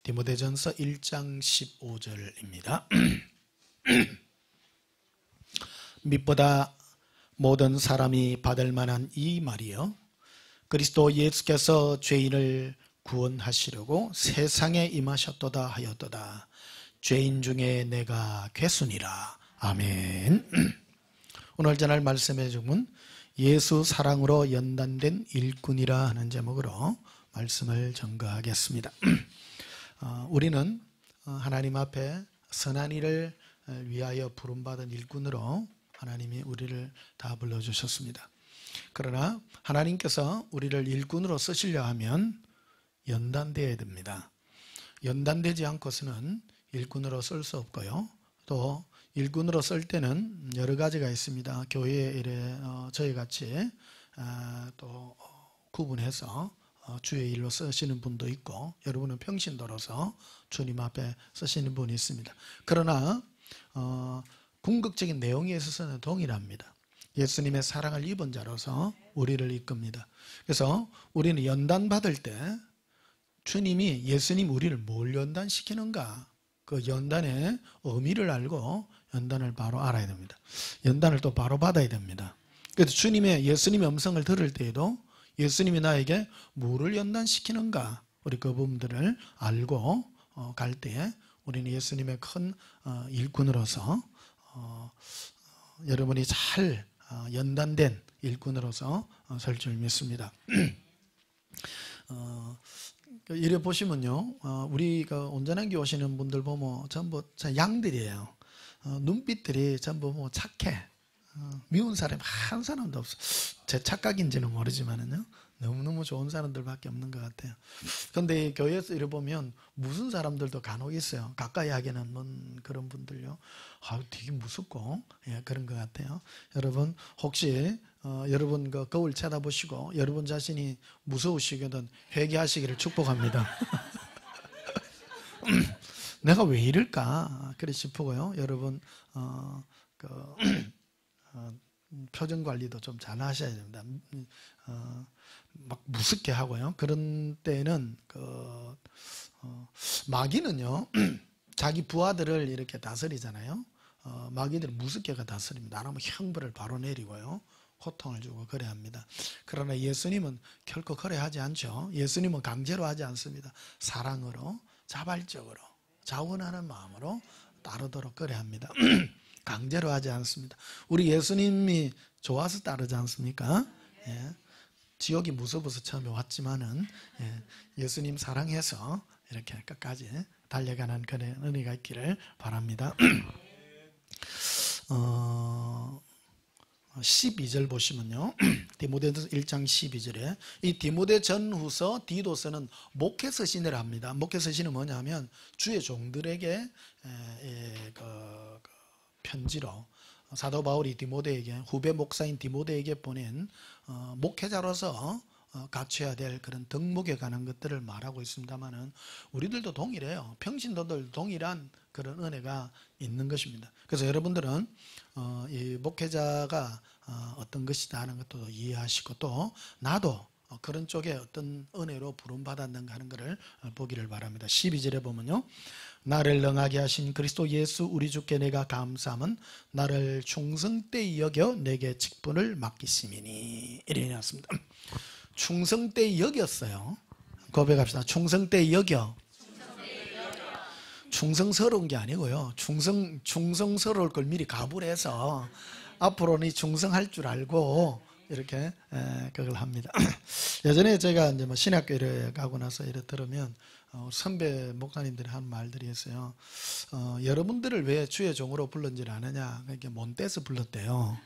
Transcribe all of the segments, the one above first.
디모데전서 1장 15절입니다. 밑보다 모든 사람이 받을 만한 이 말이요, 그리스도 예수께서 죄인을 구원하시려고 세상에 임하셨도다 하였도다. 죄인 중에 내가 괴순이라. 아멘. 오늘 전할 말씀의 제목은 예수 사랑으로 연단된 일꾼이라 하는 제목으로 말씀을 전가하겠습니다. 우리는 하나님 앞에 선한 일을 위하여 부름받은 일꾼으로 하나님이 우리를 다 불러주셨습니다. 그러나 하나님께서 우리를 일꾼으로 쓰시려 하면 연단되어야 됩니다. 연단되지 않고서는 일꾼으로 쓸 수 없고요. 또 일꾼으로 쓸 때는 여러 가지가 있습니다. 교회에 저희 같이 또 구분해서 주의 일로 쓰시는 분도 있고, 여러분은 평신도로서 주님 앞에 쓰시는 분이 있습니다. 그러나 궁극적인 내용에 있어서는 동일합니다. 예수님의 사랑을 입은 자로서 우리를 이끕니다. 그래서 우리는 연단받을 때 주님이, 예수님 우리를 뭘 연단시키는가, 그 연단의 의미를 알고 연단을 바로 알아야 됩니다. 연단을 또 바로 받아야 됩니다. 그래서 예수님의 음성을 들을 때에도 예수님이 나에게 뭐를 연단시키는가, 우리 그 부분들을 알고 갈 때에 우리는 예수님의 큰 일꾼으로서 여러분이 잘 연단된 일꾼으로서 설 줄 믿습니다. 이래 보시면요, 우리가 온전한 교 오시는 분들 보면 전부 양들이에요. 눈빛들이 전부 착해. 미운 사람이 한 사람도 없어. 제 착각인지는 모르지만은요, 너무너무 좋은 사람들밖에 없는 것 같아요. 그런데 교회에서 이래 보면 무슨 사람들도 간혹 있어요. 가까이 하기는 먼 그런 분들요. 되게 무섭고, 그런 것 같아요. 여러분, 혹시 여러분 그 거울 쳐다보시고 여러분 자신이 무서우시거든 회개하시기를 축복합니다. 내가 왜 이럴까 그래 싶고요. 여러분 표정 관리도 좀 잘 하셔야 됩니다. 막 무섭게 하고요. 그런 때는 마귀는요, 자기 부하들을 이렇게 다스리잖아요. 마귀들 무섭게가 다스립니다. 안 하면 형벌을 바로 내리고요, 고통을 주고 그래 합니다. 그러나 예수님은 결코 그래 하지 않죠. 예수님은 강제로 하지 않습니다. 사랑으로, 자발적으로, 자원하는 마음으로 따르도록 그래 합니다. 강제로 하지 않습니다. 우리 예수님이 좋아서 따르지 않습니까? 지옥이 무서워서 처음에 왔지만은 예수님 사랑해서 이렇게 끝까지 달려가는 그런 은혜가 있기를 바랍니다. 12절 보시면요, 디모데전서 1장 12절에 이 디모데 전후서 디도서는 목회 서신이라 합니다. 목회 서신은 뭐냐면 주의 종들에게 편지로 사도 바울이 디모데에게, 후배 목사인 디모데에게 보낸 목회자로서 갖춰야 될 그런 덕목에 관한 것들을 말하고 있습니다만은 우리들도 동일해요. 평신도들 동일한 그런 은혜가 있는 것입니다. 그래서 여러분들은 이 목회자가 어떤 것이다 하는 것도 이해하시고, 또 나도 그런 쪽에 어떤 은혜로 부름받았는가 하는 것을 보기를 바랍니다. 12절에 보면요, 나를 능하게 하신 그리스도 예수 우리 주께 내가 감사함은 나를 충성되이 여겨 내게 직분을 맡기심이니. 이래 나왔습니다. 충성되이 여겼어요. 고백합시다. 충성되이 여겨. 충성스러운 게 아니고요, 충성스러울 걸 미리 각오를 해서 앞으로는 충성할 줄 알고 이렇게 그걸 합니다. 예전에 제가 이제 신학교를 가고 나서 이래 들으면 선배 목사님들이 한 말들이 있어요. 여러분들을 왜 주의 종으로 불렀는지 아느냐? 그러니까 못돼서 불렀대요.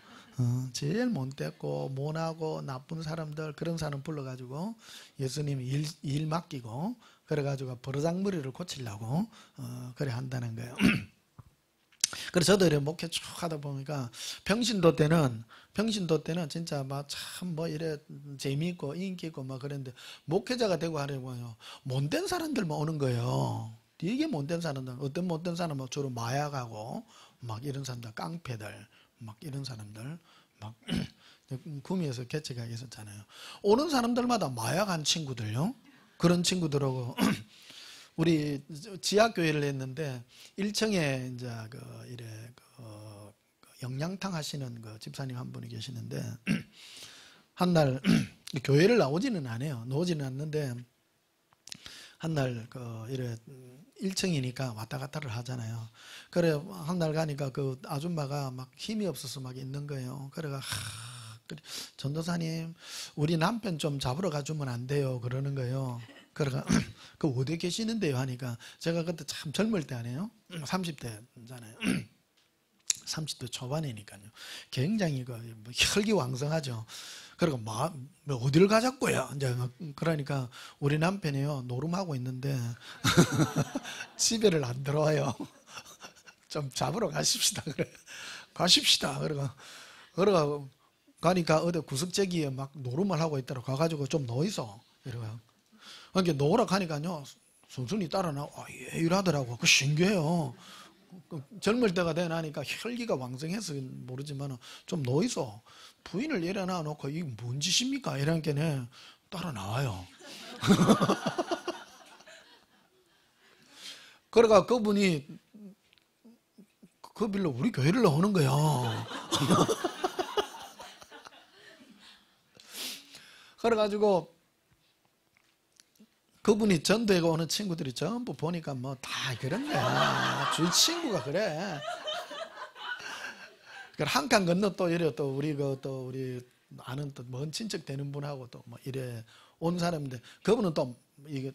제일 못됐고 모나고 나쁜 사람들, 그런 사람 불러가지고 예수님이 일 맡기고 그래가지고 버르장머리를 고치려고 그래 한다는 거예요. 그래서 저도 이렇게 목회 쭉 하다 보니까 평신도 때는 진짜 막 참 이래 재미있고 인기 있고 막 그랬는데, 목회자가 되고 하려고요, 못된 사람들만 오는 거예요. 되게 못된 사람들, 어떤 못된 사람은 주로 마약하고 막 이런 사람들, 깡패들 막 이런 사람들, 막 구미에서 개최가 있었잖아요. 오는 사람들마다 마약한 친구들요, 그런 친구들하고 우리 지하교회를 했는데 1층에 이제 영양탕 하시는 그 집사님 한 분이 계시는데 한 날 교회를 나오지는 않아요. 나오지는 않는데 한 날 이래 1층이니까 왔다 갔다를 하잖아요. 그래 한 날 가니까 그 아줌마가 막 힘이 없어서 막 있는 거예요. 그래가 그래, 전도사님 우리 남편 좀 잡으러 가주면 안 돼요 그러는 거예요. 그래가 그 어디 계시는데요 하니까 제가 그때 참 젊을 때 아니에요. 30대잖아요. 30대 초반이니까요. 굉장히 혈기왕성하죠. 그리고 뭐 어디를 가자고요. 이제 그러니까 우리 남편이요 노름하고 있는데 집에를 안 들어와요. 좀 잡으러 가십시다. 그래 가십시다. 그러가 가니까 어디 구석재기에 막 노름을 하고 있더라고. 가가지고 좀 놓이소. 이러고 그러니까 놓으라 가니까요 순순히 따라 나와 예, 이러더라고. 그 신기해요. 젊을 때가 되나니까 혈기가 왕성해서 모르지만 좀 놓이소. 부인을 일어나 놓고 이게 뭔 짓입니까? 이러니까 따라 나와요. 그러니까 그분이 그 빌로 우리 교회를 나오는 거예요. 그래가지고 그분이 전도에 오는 친구들이 전부 보니까 뭐 다 그런 거야. 주위 친구가 그래. 한 칸 건너 또 이래 또 우리 우리 아는 또 먼 친척 되는 분하고 또 뭐 이래 온 사람인데 그분은 또 이게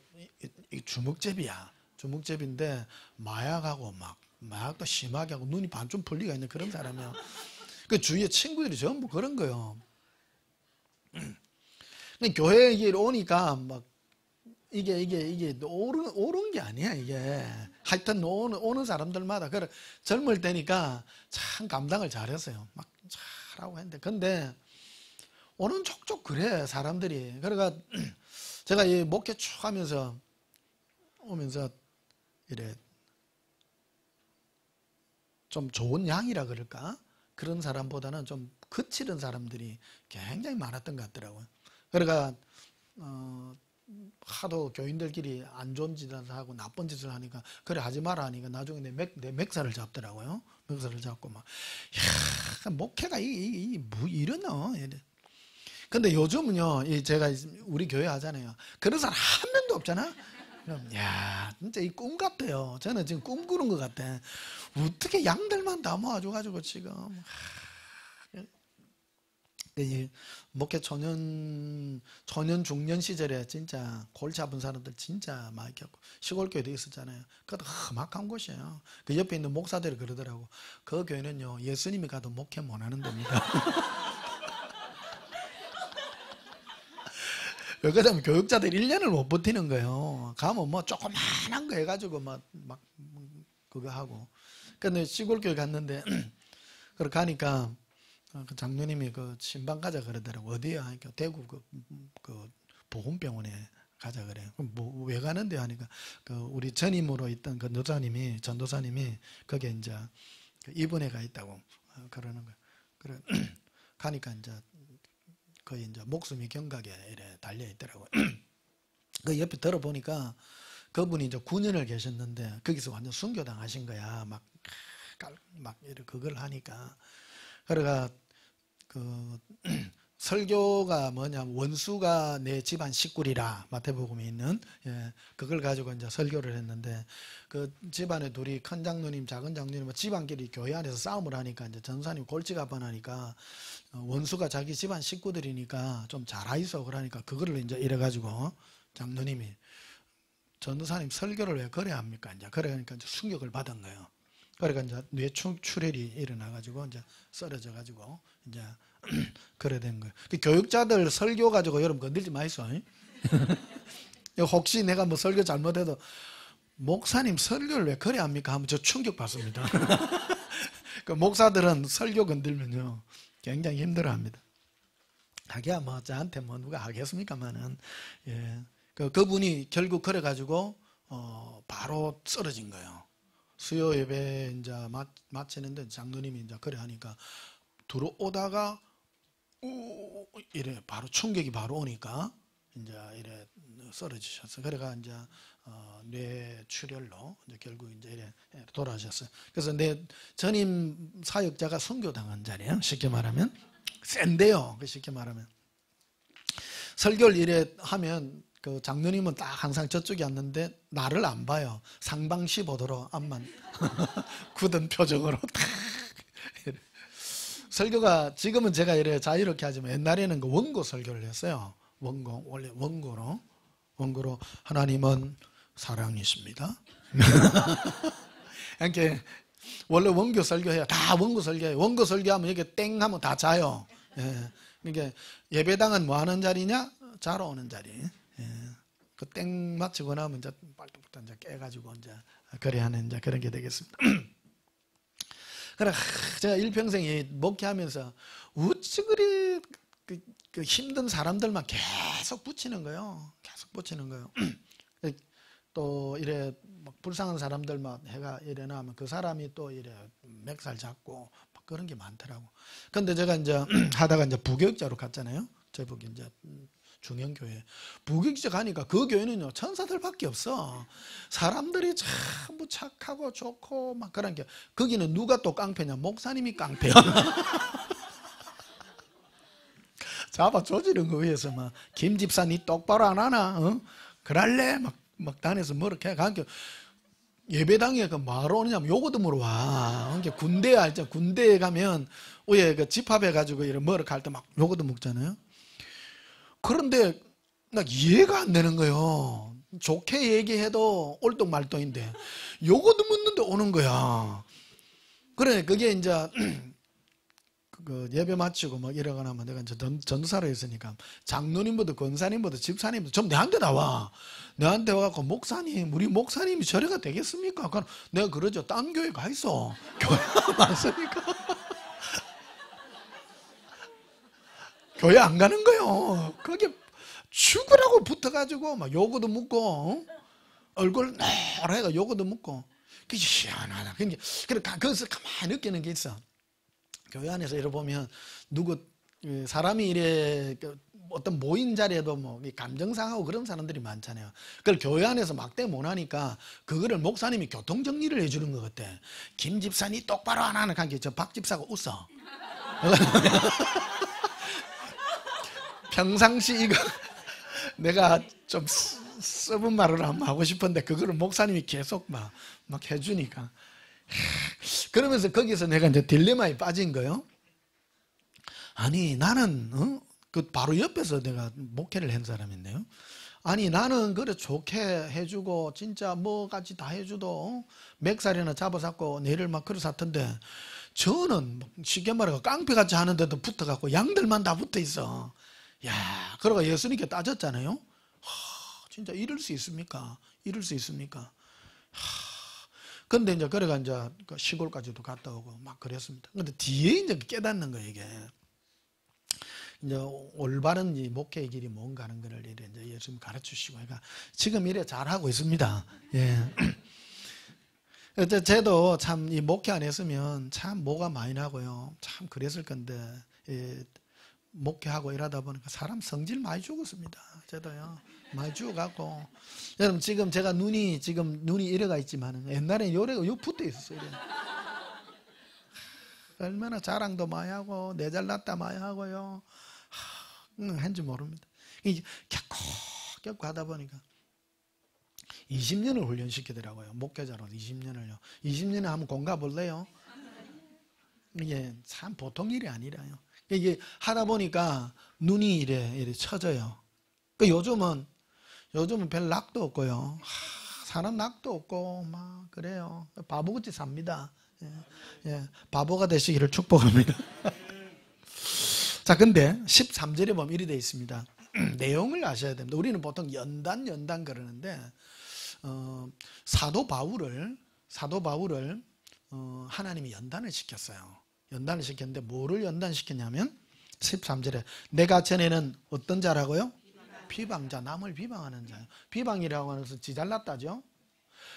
주먹잽이야. 주먹잽인데 마약하고 막 마약도 심하게 하고 눈이 반쯤 풀리가 있는 그런 사람이야. 그 주위에 친구들이 전부 그런 거예요. 교회에 오니까 막 이게 옳은 게 아니야, 이게. 하여튼 오는 사람들마다, 그래, 젊을 때니까 참 감당을 잘했어요. 막 잘하고 했는데. 근데, 오는 족족 그래, 사람들이. 그러니까, 제가 이 목회 쭉 하면서, 오면서, 이래, 좀 좋은 양이라 그럴까? 그런 사람보다는 좀 거칠은 사람들이 굉장히 많았던 것 같더라고요. 그러니까, 하도 교인들끼리 안 좋은 짓을 하고 나쁜 짓을 하니까 그래 하지 마라 하니까 나중에 내 맥살을 잡더라고요. 맥살을 잡고 막 야, 목회가 뭐 이러노. 근데 요즘은요, 제가 우리 교회 하잖아요. 그런 사람 한 명도 없잖아. 그럼 야 진짜 이 꿈 같아요. 저는 지금 꿈 꾸는 것 같아. 어떻게 양들만 다 모아줘가지고 지금. 이 목회 초년 중년 시절에 진짜 골치 아픈 사람들 진짜 많이 겪고 시골 교회도 있었잖아요. 그것도 험악한 곳이에요. 그 옆에 있는 목사들이 그러더라고. 그 교회는요 예수님이 가도 목회 못하는 데입니다. 왜 그러면 교육자들이 1년을 못 버티는 거예요. 가면 뭐 조그만한 거 해가지고 막 그거 하고. 근데 시골 교회 갔는데 그렇게 가니까 그 장로님이 그 신방 가자 그러더라고. 어디야? 그러니까 대구 그 보훈병원에 가자 그래요. 그럼 뭐 왜 가는데 하니까 그 우리 전임으로 있던 그 전도사님이 거기에 이제 입원해 가 있다고 그러는 거예요. 그래 가니까 이제 거의 이제 목숨이 경각에 이래 달려 있더라고요. 그 옆에 들어보니까 그분이 이제 9년을 계셨는데 거기서 완전 순교당 하신 거야. 막 이렇게 그걸 하니까. 그래가 그 설교가 뭐냐면 원수가 내 집안 식구리라 마태복음에 있는 그걸 가지고 이제 설교를 했는데 그 집안에 둘이 큰 장로님 작은 장로님 집안끼리 교회 안에서 싸움을 하니까 이제 전사님 골치가 아파하니까 원수가 자기 집안 식구들이니까 좀 잘하이소 그러니까 그거를 이제 이래 가지고 장로님이 전도사님 설교를 왜 그래 합니까 이제 그러니까 이제 충격을 받은 거예요. 그러니까 이제 뇌 출혈이 일어나가지고 이제 쓰러져가지고 이제 그래 된 거예요. 그 교육자들 설교 가지고 여러분 건들지 마이소. 혹시 내가 뭐 설교 잘못해도 목사님 설교를 왜 그래 합니까? 하면 저 충격 받습니다. 그 목사들은 설교 건들면요 굉장히 힘들어합니다. 하기야 뭐 저한테 뭐 누가 하겠습니까만은 그분이 결국 그래 가지고 바로 쓰러진 거예요. 수요 예배 이제 마치는데 장로님이 이제 그래 하니까 들어오다가 이래 바로 충격이 바로 오니까 이제 이래 쓰러지셨어. 그래가 이제 뇌출혈로 이제 결국 이제 이래 돌아가셨어요. 그래서 내 전임 사역자가 선교당한 자리예요. 쉽게 말하면 센데요. 쉽게 말하면 설교를 이래 하면 그 장로님은 딱 항상 저쪽에 앉는데 나를 안 봐요. 상방시 보도록 앞만 굳은 표정으로 딱. 설교가 지금은 제가 이래 자유롭게 하지만 옛날에는 그 원고 설교를 했어요. 원래 원고로 하나님은 사랑이십니다. 이렇게 원래 원고 설교해요. 다 원고 설교해요. 원고 설교하면 이렇게 땡 하면 다 자요. 예. 그러니까 예배당은 뭐 하는 자리냐? 자러 오는 자리. 예. 그 땡 맞추고 나면 이제 빨리부터 이제 깨가지고 이제 그래 하는 이제 그런 게 되겠습니다. 그래 제가 일평생에 목회하면서 어찌 그리 그 힘든 사람들만 계속 붙이는 거예요. 계속 붙이는 거예요. 또 이래 막 불쌍한 사람들만 해가 이래 나면 그 사람이 또 이래 맥살 잡고 막 그런 게 많더라고. 근데 제가 이제 하다가 이제 부교육자로 갔잖아요. 제복이 이제 중형교회. 부교육자 가니까 그 교회는요 천사들밖에 없어. 사람들이 전부 착하고 좋고 막 그런 게. 거기는 누가 또 깡패냐? 목사님이 깡패야. 잡아 조지는 거 위해서 막 김 집사 니 똑바로 안 하나? 어? 그럴래? 막 다녀서 뭐렇게 해. 그러니까 예배당에 그 뭐하러 오느냐면 요거도 물어와. 그러니까 군대에 알죠? 군대에 가면 왜 그 집합해가지고 이런 뭐를 할 때 막 요거도 먹잖아요. 그런데 나 이해가 안 되는 거예요. 좋게 얘기해도 올똥말똥인데 요거도 묻는데 오는 거야. 그래 그게 이제 그 예배 마치고 막 이러거나 하면 내가 이제 전도사로 했으니까 장로님보다 권사님보다 집사님보다 전부 내한테 나와. 내한테 와갖고 목사님 우리 목사님이 저래가 되겠습니까? 그럼 내가 그러죠. 딴 교회 가 있어. 교회가 많으니까 교회 안 가는 거예요. 그게 죽으라고 붙어가지고 막 요거도 묻고 얼굴 노래가 요거도 묻고 그게 희한하다. 그러니까 거기서 가만히 느끼는 게 있어. 교회 안에서 이래 보면 누구 사람이 이래 어떤 모인 자리에도 뭐 감정 상하고 그런 사람들이 많잖아요. 그걸 교회 안에서 막대 못 하니까 그거를 목사님이 교통 정리를 해주는 것 같아. 김 집사님 똑바로 안 하는 관계 저 박 집사가 웃어. 평상시 이거 내가 좀 썩은 말을 한번 하고 싶은데 그거를 목사님이 계속 막 해주니까. 그러면서 거기서 내가 이제 딜레마에 빠진 거예요. 아니 나는 그 바로 옆에서 내가 목회를 한 사람인데요. 아니 나는 그래 좋게 해주고 진짜 뭐까지 다 해주도 맥살이나 잡아잡고 내를 막 그래 샀던데 저는 쉽게 말해서 깡패같이 하는데도 붙어갖고 양들만 다 붙어있어. 야, 그러고 예수님께 따졌잖아요. 진짜 이럴 수 있습니까? 이럴 수 있습니까? 근데 이제 그래가 이제 시골까지도 갔다 오고 막 그랬습니다. 근데 뒤에 이제 깨닫는 거예요, 이게. 이제 올바른 이 목회의 길이 뭔가 하는 거를 이제 예수님 가르쳐 주시고, 그러니까 지금 이래 잘하고 있습니다. 예. 저도 참 이 목회 안 했으면 참 뭐가 많이 나고요. 참 그랬을 건데, 예. 목회하고 일하다 보니까 사람 성질 많이 죽었습니다. 저도요. 많이 죽어갖고. 여러분, 지금 제가 눈이 이래가 있지만, 옛날에 요래가 요 붙어 있었어요. 이래. 얼마나 자랑도 많이 하고, 내 잘났다 많이 하고요. 한지 모릅니다. 겪고 하다 보니까 20년을 훈련시키더라고요. 목회자로 20년을요. 20년에 한번 공가 볼래요? 이게 참 보통 일이 아니라요. 이게 하다 보니까 눈이 이래 쳐져요. 그 요즘은 별 낙도 없고요. 사람 낙도 없고 막 그래요. 바보같이 삽니다. 예, 바보가 되시기를 축복합니다. 자, 근데 13절에 보면 이리 되어 있습니다. 내용을 아셔야 됩니다. 우리는 보통 연단 그러는데 사도 바울을 하나님이 연단을 시켰어요. 연단을 시켰는데 뭐를 연단시켰냐면 13절에 내가 전에는 어떤 자라고요? 비방자, 남을 비방하는 자요. 비방이라고 하면서 지 잘났다죠.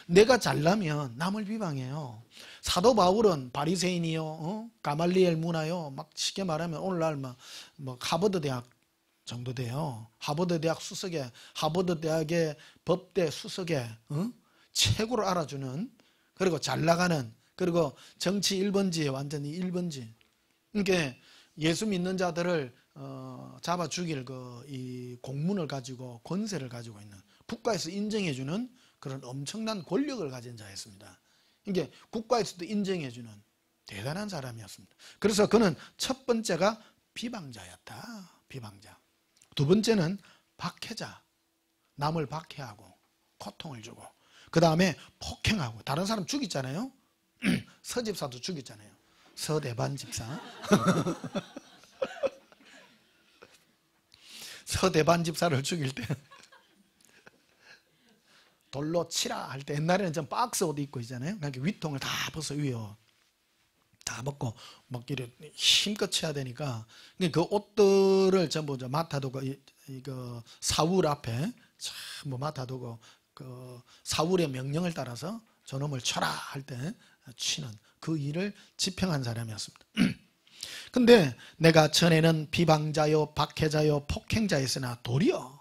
내가 잘나면 남을 비방해요. 사도 바울은 바리새인이요, 가말리엘 문화요, 막 쉽게 말하면 오늘날 막 하버드 대학 정도 돼요. 하버드 대학 수석에, 하버드 대학의 법대 수석에 최고로 알아주는, 그리고 잘 나가는, 그리고 정치 1번지에 완전히 1번지. 그러니까 예수 믿는 자들을 잡아 죽일 이 공문을 가지고, 권세를 가지고 있는, 국가에서 인정해주는 그런 엄청난 권력을 가진 자였습니다. 이게 국가에서도 인정해주는 대단한 사람이었습니다. 그래서 그는 첫 번째가 비방자였다. 비방자. 두 번째는 박해자. 남을 박해하고 고통을 주고, 그 다음에 폭행하고, 다른 사람 죽였잖아요. 서집사도 죽였잖아요. 서대반 집사. 서대반 집사를 죽일 때 돌로 치라 할 때, 옛날에는 좀 박스 옷 입고 있잖아요. 그러니까 위통을 다 벗어, 위에 다 벗고 막 이렇게 힘껏 쳐야 되니까 그 옷들을 전부 맡아두고, 이거 사울 앞에 전부 맡아두고, 그 사울의 명령을 따라서 저놈을 쳐라 할 때 치는 그 일을 집행한 사람이었습니다. 근데 내가 전에는 비방자요 박해자요 폭행자였으나 도리어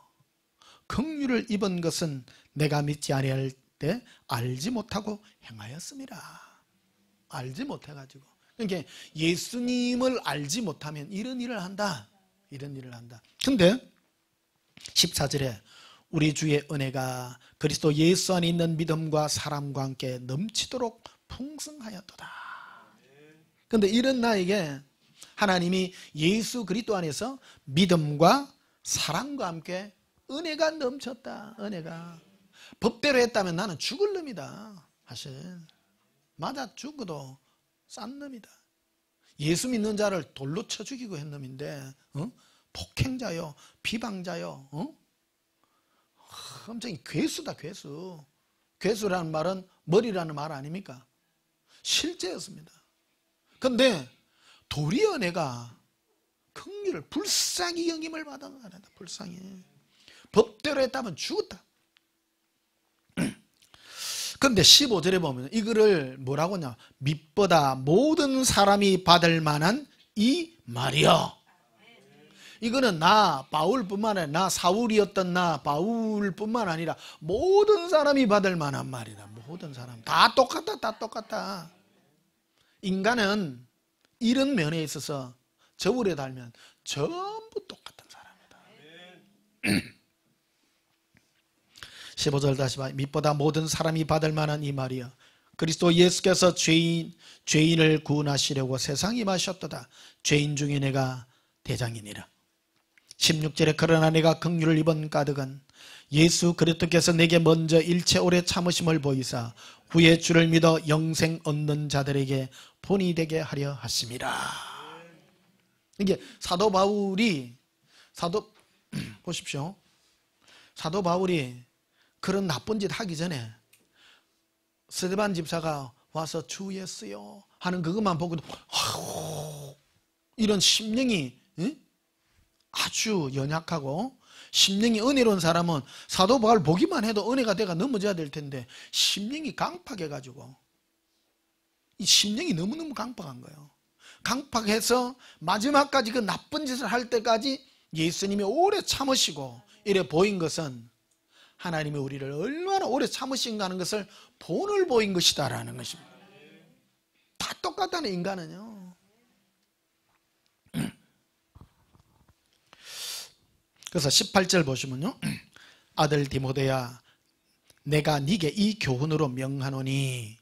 긍휼을 입은 것은 내가 믿지 아니할 때 알지 못하고 행하였습니다. 알지 못해가지고. 그러니까 예수님을 알지 못하면 이런 일을 한다. 이런 일을 한다. 근데 14절에 우리 주의 은혜가 그리스도 예수 안에 있는 믿음과 사랑과 함께 넘치도록 풍성하였도다. 근데 이런 나에게 하나님이 예수 그리스도 안에서 믿음과 사랑과 함께 은혜가 넘쳤다. 은혜가. 법대로 했다면 나는 죽을 놈이다. 사실 맞아 죽어도 싼 놈이다. 예수 믿는 자를 돌로 쳐 죽이고 한 놈인데, 폭행자요 비방자요, 엄청 괴수다. 괴수. 괴수라는 말은 머리라는 말 아닙니까? 실제였습니다. 그런데 도리어 내가 긍휼을, 불쌍히 여김을 받은 사람이다. 불쌍히. 법대로 했다면 죽었다. 그런데 15절에 보면 이거를 뭐라고 하냐, 밑보다 모든 사람이 받을 만한 이 말이여. 이거는 나 바울뿐만 아니라, 나 사울이었던 나 바울뿐만 아니라 모든 사람이 받을 만한 말이다. 모든 사람 다 똑같다. 다 똑같다. 인간은 이런 면에 있어서 저울에 달면 전부 똑같은 사람이다. 15절 다시 봐. 밑보다 모든 사람이 받을 만한 이 말이여. 그리스도 예수께서 죄인을 구원하시려고 세상에 임하셨도다. 죄인 중에 내가 대장이니라. 16절에 그러나 내가 긍휼을 입은 까닭은 예수 그리스도께서 내게 먼저 일체 오래 참으심을 보이사 후에 주를 믿어 영생 얻는 자들에게 본이 되게 하려 하심이라. 이게 사도 바울이, 보십시오. 사도 바울이 그런 나쁜 짓 하기 전에 스데반 집사가 와서 주 예수여 하는 그것만 보고도 이런 심령이 아주 연약하고 심령이 은혜로운 사람은 사도 바울 보기만 해도 은혜가 돼가 넘어져야 될 텐데, 심령이 강팍해가지고, 이 심령이 너무너무 강팍한 거예요. 강팍해서 마지막까지 그 나쁜 짓을 할 때까지 예수님이 오래 참으시고 이래 보인 것은 하나님이 우리를 얼마나 오래 참으신가 하는 것을 본을 보인 것이다라는 것입니다. 다 똑같다는 인간은요. 그래서 18절 보시면요, 아들 디모데야 내가 네게 이 교훈으로 명하노니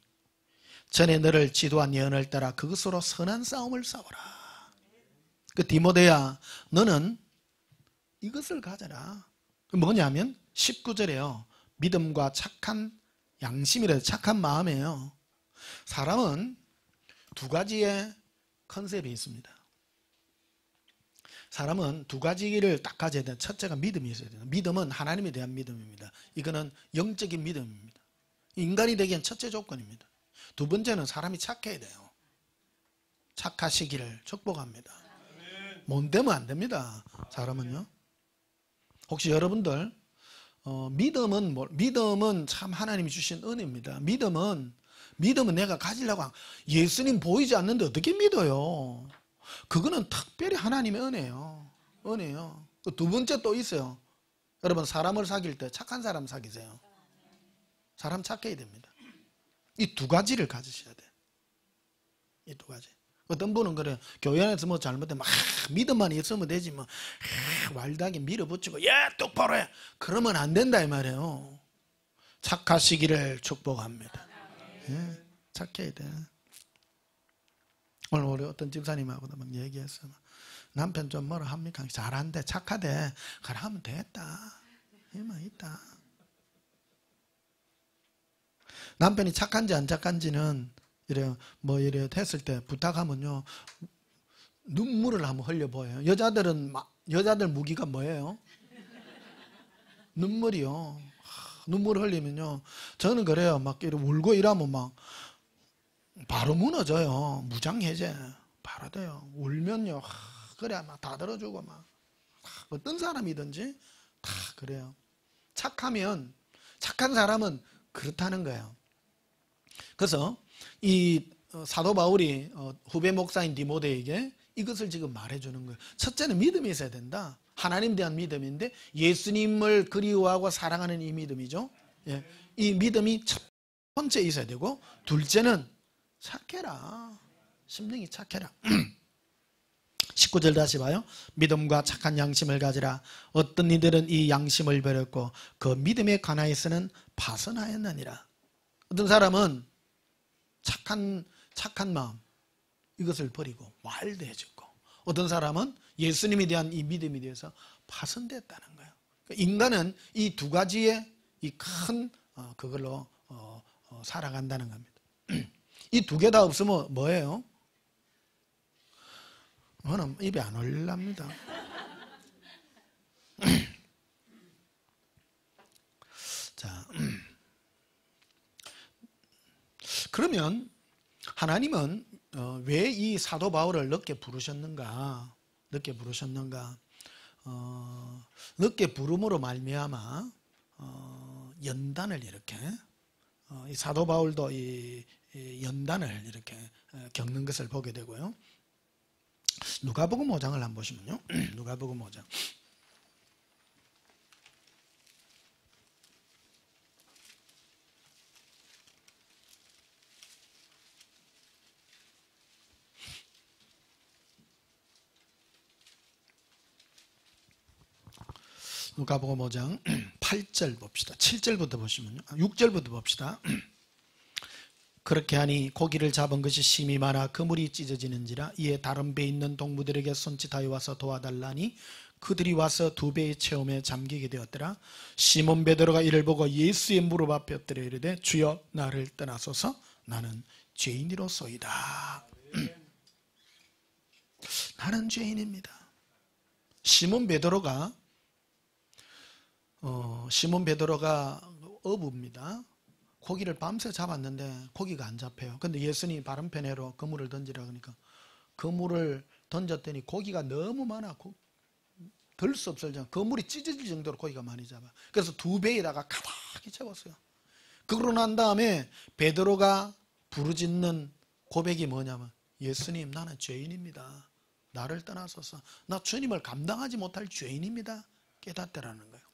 전에 너를 지도한 예언을 따라 그것으로 선한 싸움을 싸워라. 그 디모데야 너는 이것을 가져라. 뭐냐면 19절에요 믿음과 착한 양심이라, 착한 마음이에요. 사람은 두 가지의 컨셉이 있습니다. 사람은 두 가지를 딱 가져야 돼요. 첫째가 믿음이 있어야 돼요. 믿음은 하나님에 대한 믿음입니다. 이거는 영적인 믿음입니다. 인간이 되기엔 첫째 조건입니다. 두 번째는 사람이 착해야 돼요. 착하시기를 축복합니다. 못 되면 안 됩니다. 사람은요. 혹시 여러분들 믿음은 참 하나님이 주신 은혜입니다. 믿음은 내가 가지려고 예수님 보이지 않는데 어떻게 믿어요? 그거는 특별히 하나님의 은혜예요. 은혜요. 두 번째 또 있어요. 여러분, 사람을 사귈 때 착한 사람 사귀세요. 사람 착해야 됩니다. 이 두 가지를 가지셔야 돼요. 이 두 가지. 어떤 분은 그래요. 교회 안에서 뭐 잘못되면 막 믿음만 있으면 되지 뭐 말다하게 밀어붙이고 똑바로 해. 그러면 안 된다 이 말이에요. 착하시기를 축복합니다. 예, 착해야 돼. 오늘 우리 어떤 집사님하고도 막 얘기했어요. 남편 좀 뭐라 합니까? 잘한대, 착하대. 그래 하면 되겠다. 힘은 있다. 남편이 착한지 안 착한지는 이래 했을 때 부탁하면요, 눈물을 한번 흘려보여요. 여자들 무기가 뭐예요? 눈물이요. 눈물을 흘리면요, 저는 그래요. 막 이렇게 울고 이러면 막 바로 무너져요. 무장해제 바로 돼요. 울면요, 그래 막 다 들어주고 막 어떤 사람이든지 다 그래요. 착한 사람은 그렇다는 거예요. 그래서 이 사도 바울이 후배 목사인 디모데에게 이것을 지금 말해주는 거예요. 첫째는 믿음이 있어야 된다. 하나님에 대한 믿음인데 예수님을 그리워하고 사랑하는 이 믿음이죠. 예. 이 믿음이 첫 번째 있어야 되고, 둘째는 착해라. 심령이 착해라. 19절 다시 봐요. 믿음과 착한 양심을 가지라. 어떤 이들은 이 양심을 버렸고 그 믿음에 관하여서는 파선하였느니라. 어떤 사람은 착한 마음 이것을 버리고 와일드해졌고, 어떤 사람은 예수님에 대한 이 믿음에 대해서 파선됐다는 거예요. 그러니까 인간은 이 두 가지의 이 큰 그걸로 살아간다는 겁니다. 이 두 개 다 없으면 뭐예요? 저는 입에 안 올랍니다. 자, 그러면 하나님은 왜 이 사도 바울을 늦게 부르셨는가? 늦게 부름으로 말미암아 연단을 이렇게 이 사도 바울도 이 연단을 이렇게 겪는 것을 보게 되고요. 누가복음 5장을 한번 보시면요. 누가복음 5장. 누가복음 5장 8절 봅시다. 7절부터 보시면요. 6절부터 봅시다. 그렇게 하니 고기를 잡은 것이 심히 많아 그물이 찢어지는지라. 이에 다른 배에 있는 동무들에게 손짓하여 와서 도와달라니 그들이 와서 두 배의 체험에 잠기게 되었더라. 시몬 베드로가 이를 보고 예수의 무릎 앞에 엎드려 이르되 주여 나를 떠나소서 나는 죄인이로소이다. 나는 죄인입니다. 시몬 베드로가 어부입니다. 고기를 밤새 잡았는데 고기가 안 잡혀요. 근데 예수님이 바른 편애로 그물을 던지라 그러니까 그물을 던졌더니 고기가 너무 많아 들 수 없을 정도, 그물이 찢어질 정도로 고기가 많이 잡아. 그래서 두 배에다가 가득히 채웠어요. 그러고 난 다음에 베드로가 부르짖는 고백이 뭐냐면 예수님 나는 죄인입니다. 나를 떠나소서. 나 주님을 감당하지 못할 죄인입니다. 깨닫더라는 거예요.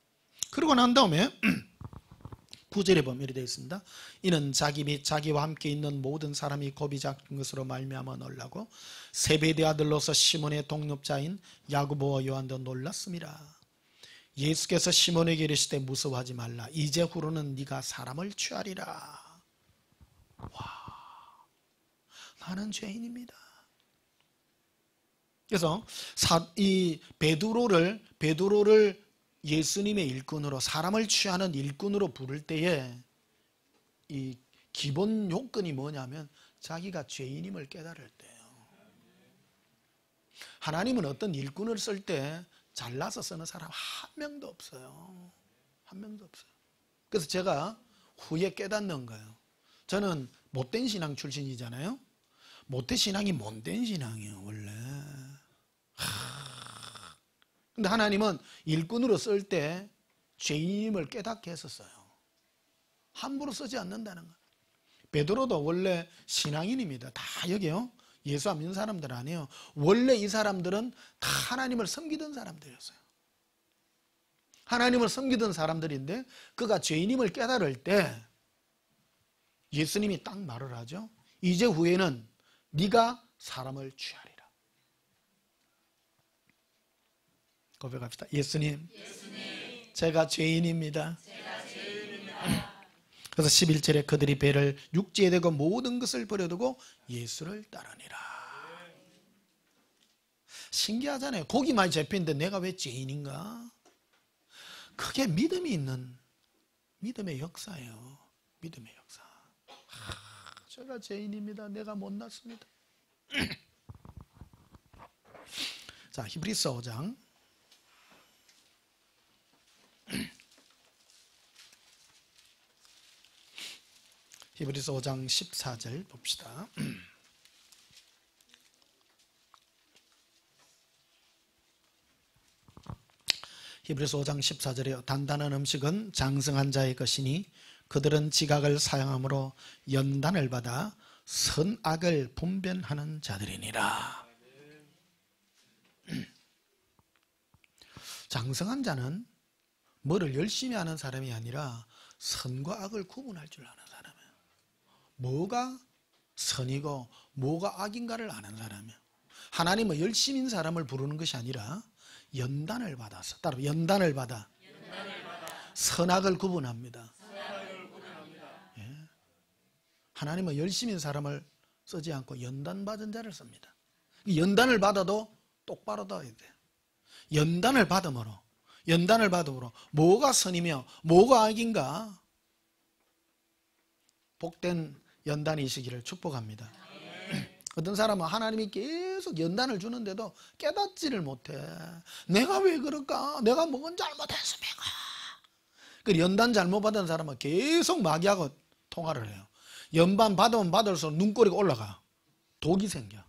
그러고 난 다음에 9절에 보면 이렇게 되어 있습니다. 이는 자기 및 자기와 함께 있는 모든 사람이 겁이 작은 것으로 말미암아 놀라고 세베대 아들로서 시몬의 동업자인 야고보와 요한도 놀랐습니다. 예수께서 시몬에게 이르시되 무서워하지 말라. 이제 후로는 네가 사람을 취하리라. 와, 나는 죄인입니다. 그래서 이 베드로를 예수님의 일꾼으로, 사람을 취하는 일꾼으로 부를 때에 이 기본 요건이 뭐냐면 자기가 죄인임을 깨달을 때예요. 하나님은 어떤 일꾼을 쓸 때 잘나서 쓰는 사람 한 명도 없어요. 한 명도 없어요. 그래서 제가 후에 깨닫는 거예요. 저는 못된 신앙 출신이잖아요. 못된 신앙이 못된 신앙이에요, 원래. 근데 하나님은 일꾼으로 쓸 때 죄인임을 깨닫게 했었어요. 함부로 쓰지 않는다는 거예요. 베드로도 원래 신앙인입니다. 다 여기요. 예수 안 믿는 사람들 아니에요. 원래 이 사람들은 다 하나님을 섬기던 사람들이었어요. 하나님을 섬기던 사람들인데 그가 죄인임을 깨달을 때 예수님이 딱 말을 하죠. 이제 후에는 네가 사람을 취하리라. 고백합시다. 예수님, 제가 죄인입니다. 그래서 11절에 그들이 배를 육지에 대고 모든 것을 버려두고 예수를 따르니라. 신기하잖아요. 고기 많이 잡히는데 내가 왜 죄인인가? 그게 믿음이 있는 믿음의 역사예요. 믿음의 역사. 제가 죄인입니다. 내가 못났습니다. 자, 히브리서 5장 히브리서 5장 14절 봅시다. 히브리서 5장 14절에 단단한 음식은 장성한 자의 것이니 그들은 지각을 사용함으로 연단을 받아 선악을 분별하는 자들이니라. 장성한 자는 뭐를 열심히 하는 사람이 아니라 선과 악을 구분할 줄 아는 사람이에요. 뭐가 선이고 뭐가 악인가를 아는 사람이에요. 하나님은 열심인 사람을 부르는 것이 아니라 연단을 받아서, 따로 연단을 받아 선악을 구분합니다. 예. 하나님은 열심인 사람을 쓰지 않고 연단받은 자를 씁니다. 연단을 받아도 똑바로 둬야 돼요. 연단을 받음으로 뭐가 선이며 뭐가 악인가 복된 연단이 있으기를 축복합니다. 어떤 사람은 하나님이 계속 연단을 주는데도 깨닫지를 못해. 내가 왜 그럴까? 내가 뭔 잘못했습니까? 그 연단 잘못 받은 사람은 계속 마귀하고 통화를 해요. 연반 받으면 받을수록 눈꼬리가 올라가. 독이 생겨.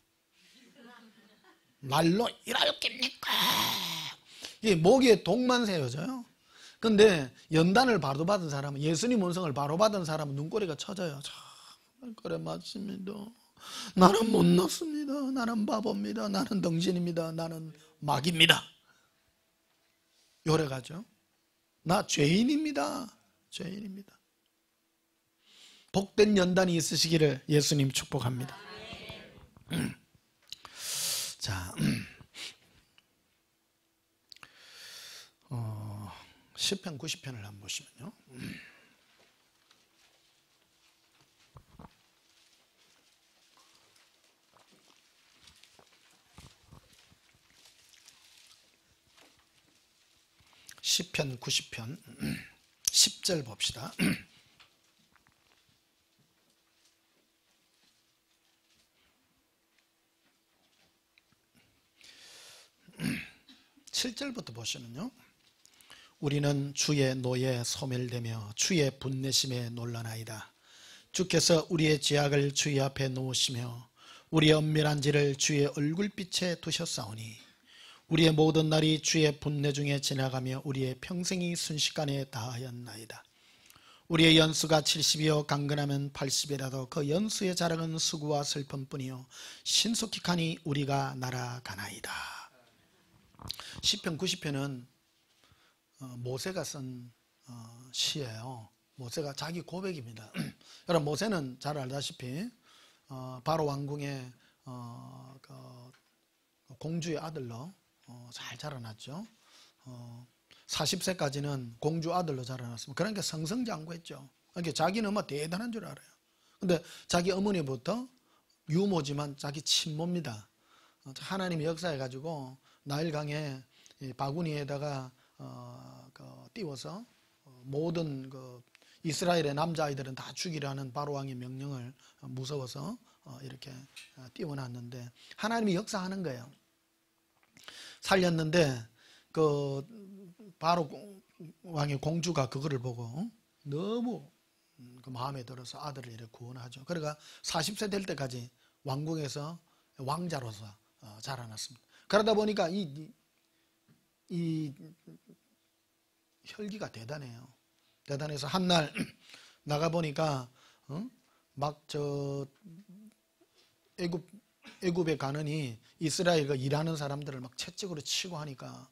말로 이랄깁니까? 이게 목에 독만 세워져요. 근데 연단을 바로 받은 사람은, 예수님 음성을 바로 받은 사람은 눈꼬리가 쳐져요. 참, 그래 맞습니다. 나는 못났습니다. 나는 바보입니다. 나는 덩신입니다. 나는 마귀입니다. 요래가죠. 나 죄인입니다. 죄인입니다. 복된 연단이 있으시기를 예수님 축복합니다. 자, 시편 90편을 한번 보시면요. 시편 90편 10절 봅시다. 7절부터 보시면요. 우리는 주의 노에 소멸되며 주의 분내심에 놀라나이다. 주께서 우리의 죄악을 주의 앞에 놓으시며 우리의 엄밀한 죄를 주의 얼굴빛에 두셨사오니 우리의 모든 날이 주의 분내 중에 지나가며 우리의 평생이 순식간에 다하였나이다. 우리의 연수가 70이요 강건하면 80이라도 그 연수의 자랑은 수고와 슬픔뿐이요 신속히 가니 우리가 날아가나이다. 시편 90편은 모세가 쓴 시예요. 모세가 자기 고백입니다. 여러분 모세는 잘 알다시피 바로 왕궁의 공주의 아들로 잘 자라났죠. 40세까지는 공주 아들로 자라났습니다. 그러니까 성성장구했죠. 그러니까 자기는 뭐 대단한 줄 알아요. 근데 자기 어머니부터 유모지만 자기 친모입니다. 하나님이 역사해가지고 나일강에 바구니에다가 띄워서 모든 이스라엘의 남자아이들은 다 죽이라는 바로왕의 명령을 무서워서 이렇게 띄워놨는데 하나님이 역사하는 거예요. 살렸는데 바로 왕의 공주가 그거를 보고 너무 마음에 들어서 아들을 이렇게 구원하죠. 그러니까 40세 될 때까지 왕궁에서 왕자로서 자라났습니다. 그러다 보니까 이 혈기가 대단해요. 대단해서 한날 나가 보니까 애굽에 가느니 이스라엘 일하는 사람들을 막 채찍으로 치고 하니까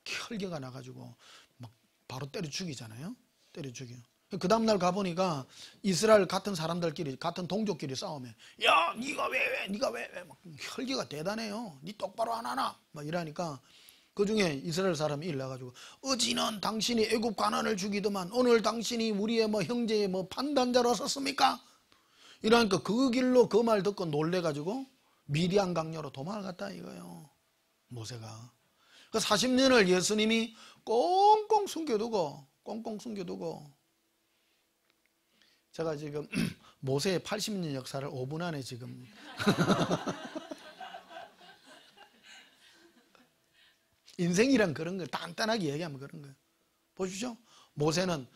혈기가 나가지고 막 바로 때려 죽이잖아요. 때려 죽여. 그 다음날 가보니까 이스라엘 같은 사람들끼리, 같은 동족끼리 싸우면, 야, 네가 왜, 네가 왜, 막 혈기가 대단해요. 네 똑바로 안 하나? 막 이러니까 그 중에 이스라엘 사람이 일러가지고, 어지는 당신이 애굽 가난을 죽이더만 오늘 당신이 우리의 뭐 형제의 뭐 판단자로 섰습니까? 이러니까 그 길로 그 말 듣고 놀래가지고 미디안 강야로 도망을 갔다 이거예요. 모세가. 그 40년을 예수님이 꽁꽁 숨겨두고 제가 지금 모세의 80년 역사를 5분 안에 지금 인생이란 그런 거예요. 간단하게 얘기하면 그런 거예요. 보십시오. 모세는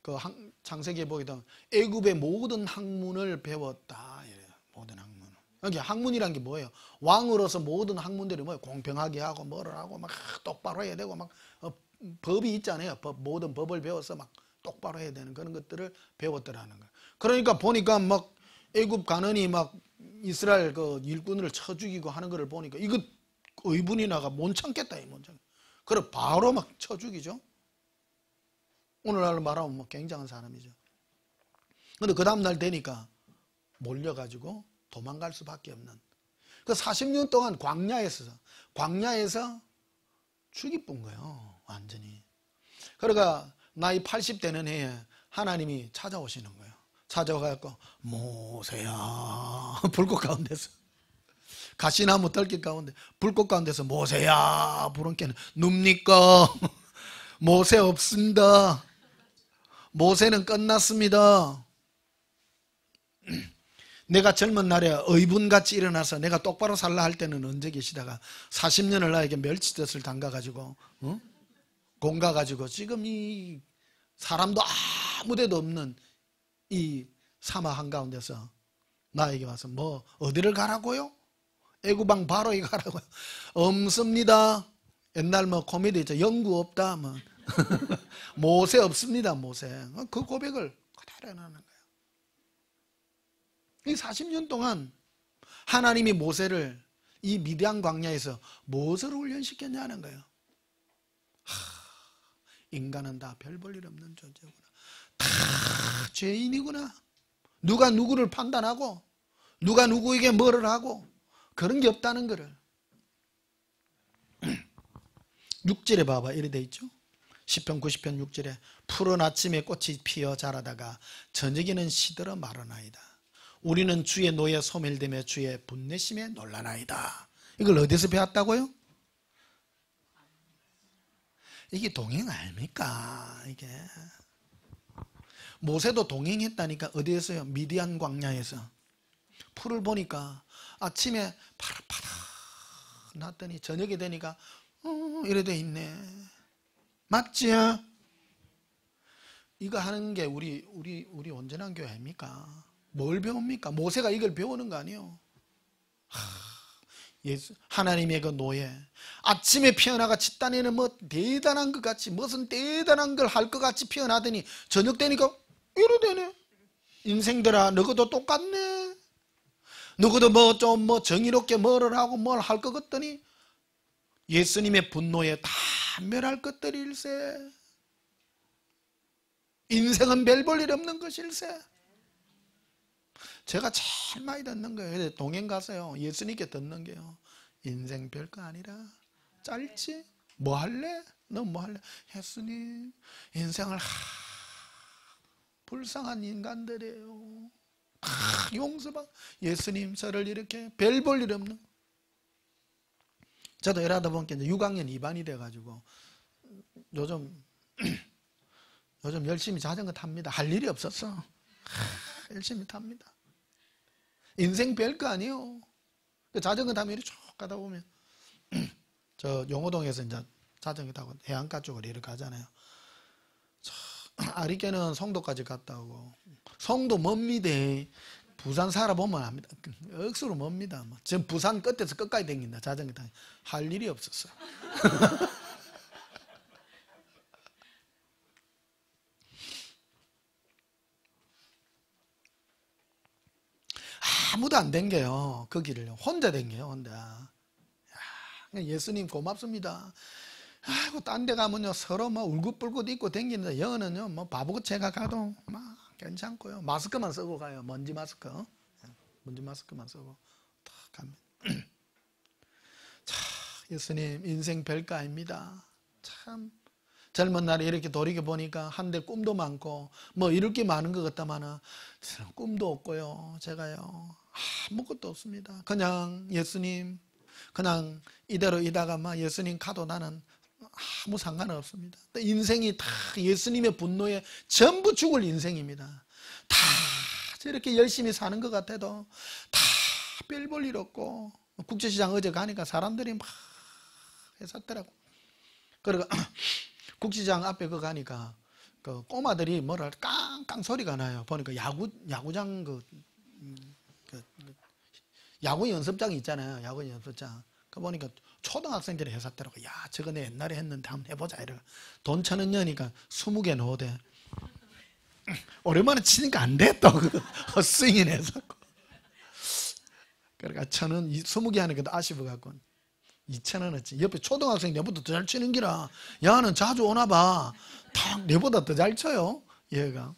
그 창세기에 보게 되면 애굽의 모든 학문을 배웠다. 이래요. 모든 학문. 여기 학문이란 게 뭐예요? 왕으로서 모든 학문들이 뭐예요? 공평하게 하고 뭐를 하고 막 똑바로 해야 되고 막 법이 있잖아요. 모든 법을 배워서 막 똑바로 해야 되는 그런 것들을 배웠더라는 거예요. 그러니까 보니까 막 애굽 가는이 막 이스라엘 그 일꾼을 쳐 죽이고 하는 거를 보니까 이거 의분이 나가 못 참겠다 이 못 참. 그래 바로 막 쳐 죽이죠. 오늘날로 말하면 뭐 굉장한 사람이죠. 근데 그 다음날 되니까 몰려가지고 도망갈 수밖에 없는 그 40년 동안 광야에서 죽이뿐 거예요. 완전히. 그러니까 나이 80 되는 해에 하나님이 찾아오시는 거예요. 찾아와갖고 모세야 불꽃 가운데서 가시나무 덜길 가운데 불꽃 가운데서 모세야 부른 게는 눕니까? 모세 없습니다. 모세는 끝났습니다. 내가 젊은 날에 의분같이 일어나서 내가 똑바로 살라 할 때는 언제 계시다가 40년을 나에게 멸치젓을 담가가지고 공가가지고 지금 이 사람도 아무데도 없는 이 사막 한가운데서 나에게 와서 뭐 어디를 가라고요? 애구방 바로에 가라고요? 없습니다. 옛날 뭐 코미디 있죠. 영구 없다. 뭐 모세 없습니다. 모세. 그 고백을 그대로 하는 거예요. 이 40년 동안 하나님이 모세를 이 미디안 광야에서 무엇을 훈련시켰냐는 거예요. 인간은 다 별 볼 일 없는 존재구나. 다 죄인이구나. 누가 누구를 판단하고 누가 누구에게 뭐를 하고 그런 게 없다는 거를. 6절에 봐봐. 이래 돼 있죠. 시편 90편 6절에 푸른 아침에 꽃이 피어 자라다가 저녁에는 시들어 마르나이다. 우리는 주의 노에 소멸되며 주의 분내심에 놀라나이다. 이걸 어디서 배웠다고요? 이게 동행 아닙니까? 이게 모세도 동행했다니까. 어디에서요? 미디안 광야에서. 풀을 보니까 아침에 파릇파릇 났더니 저녁에 되니까 이래 돼 있네. 맞지? 이거 하는 게 우리 온전한 교회 아닙니까? 뭘 배웁니까? 모세가 이걸 배우는 거 아니에요. 예수 하나님의 그 노예 아침에 피어나가 집단에는 뭐 대단한 것 같이 무슨 대단한 걸 할 것 같이 피어나더니 저녁 되니까 이래 되네. 인생들아 너희도 똑같네. 너희도 뭐 좀 뭐 정의롭게 뭐를 하고 뭘 할 것 같더니 예수님의 분노에 다 멸할 것들일세. 인생은 별 볼 일 없는 것일세. 제가 제일 많이 듣는 거예요. 동행 가서요. 예수님께 듣는 게요. 인생 별거 아니라 짧지? 뭐 할래? 너 뭐 할래? 예수님 인생을 불쌍한 인간들이에요. 용서받 예수님 저를 이렇게 별 볼 일 없는. 저도 이러다 보니까 이제 6학년 2반이 돼가지고 요즘 열심히 자전거 탑니다. 할 일이 없었어. 열심히 탑니다. 인생 별거 아니에요. 자전거 타면 이렇게 쭉 가다 보면 저 용호동에서 이제 자전거 타고 해안가 쪽으로 이렇게 가잖아요. 아리께는 송도까지 갔다 오고 송도 멉니다. 부산 살아보면 압니다. 억수로 멉니다. 지금 부산 끝에서 끝까지 댕긴다. 자전거 타고 할 일이 없었어. 아무도 안 댕겨요. 그 길을 혼자 댕겨요. 혼자. 예수님 고맙습니다. 아이고, 딴 데 가면요 서로 뭐 울긋불긋 입고 댕기는데 여기는요 뭐 바보같이 제가 가도 막 괜찮고요. 마스크만 쓰고 가요. 먼지 마스크. 먼지 마스크만 쓰고 딱 갑니다. 자, 예수님 인생 별거 아닙니다. 참 젊은 날에 이렇게 돌이켜 보니까 한데 꿈도 많고 뭐 이럴 게 많은 것 같다마는 꿈도 없고요. 제가요 아무것도 없습니다. 그냥 예수님 그냥 이대로 이다가 막 예수님 가도 나는 아무 상관없습니다. 인생이 다 예수님의 분노에 전부 죽을 인생입니다. 다 저렇게 열심히 사는 것 같아도 다 별 볼 일 없고 국제시장 어제 가니까 사람들이 막 해샀더라고. 그리고 국시장 앞에 그 가니까 그 꼬마들이 뭐랄 깡깡 소리가 나요. 보니까 야구장 야구 연습장 있잖아요. 야구 연습장. 그 보니까 초등학생들이 해샀더라고. 야, 저거 내 옛날에 했는데 한번 해보자. 이래. 돈 1,000원 여니까 20개 넣어대. 오랜만에 치니까 안 돼. 또 헛스윙이 내서고. 그러니까 1,000원 20개 하니까 아쉬워갖고 2,000원어치. 옆에 초등학생 내보다 더 잘 치는 기라. 야는 자주 오나 봐. 탁 내보다 더 잘 쳐요. 얘가.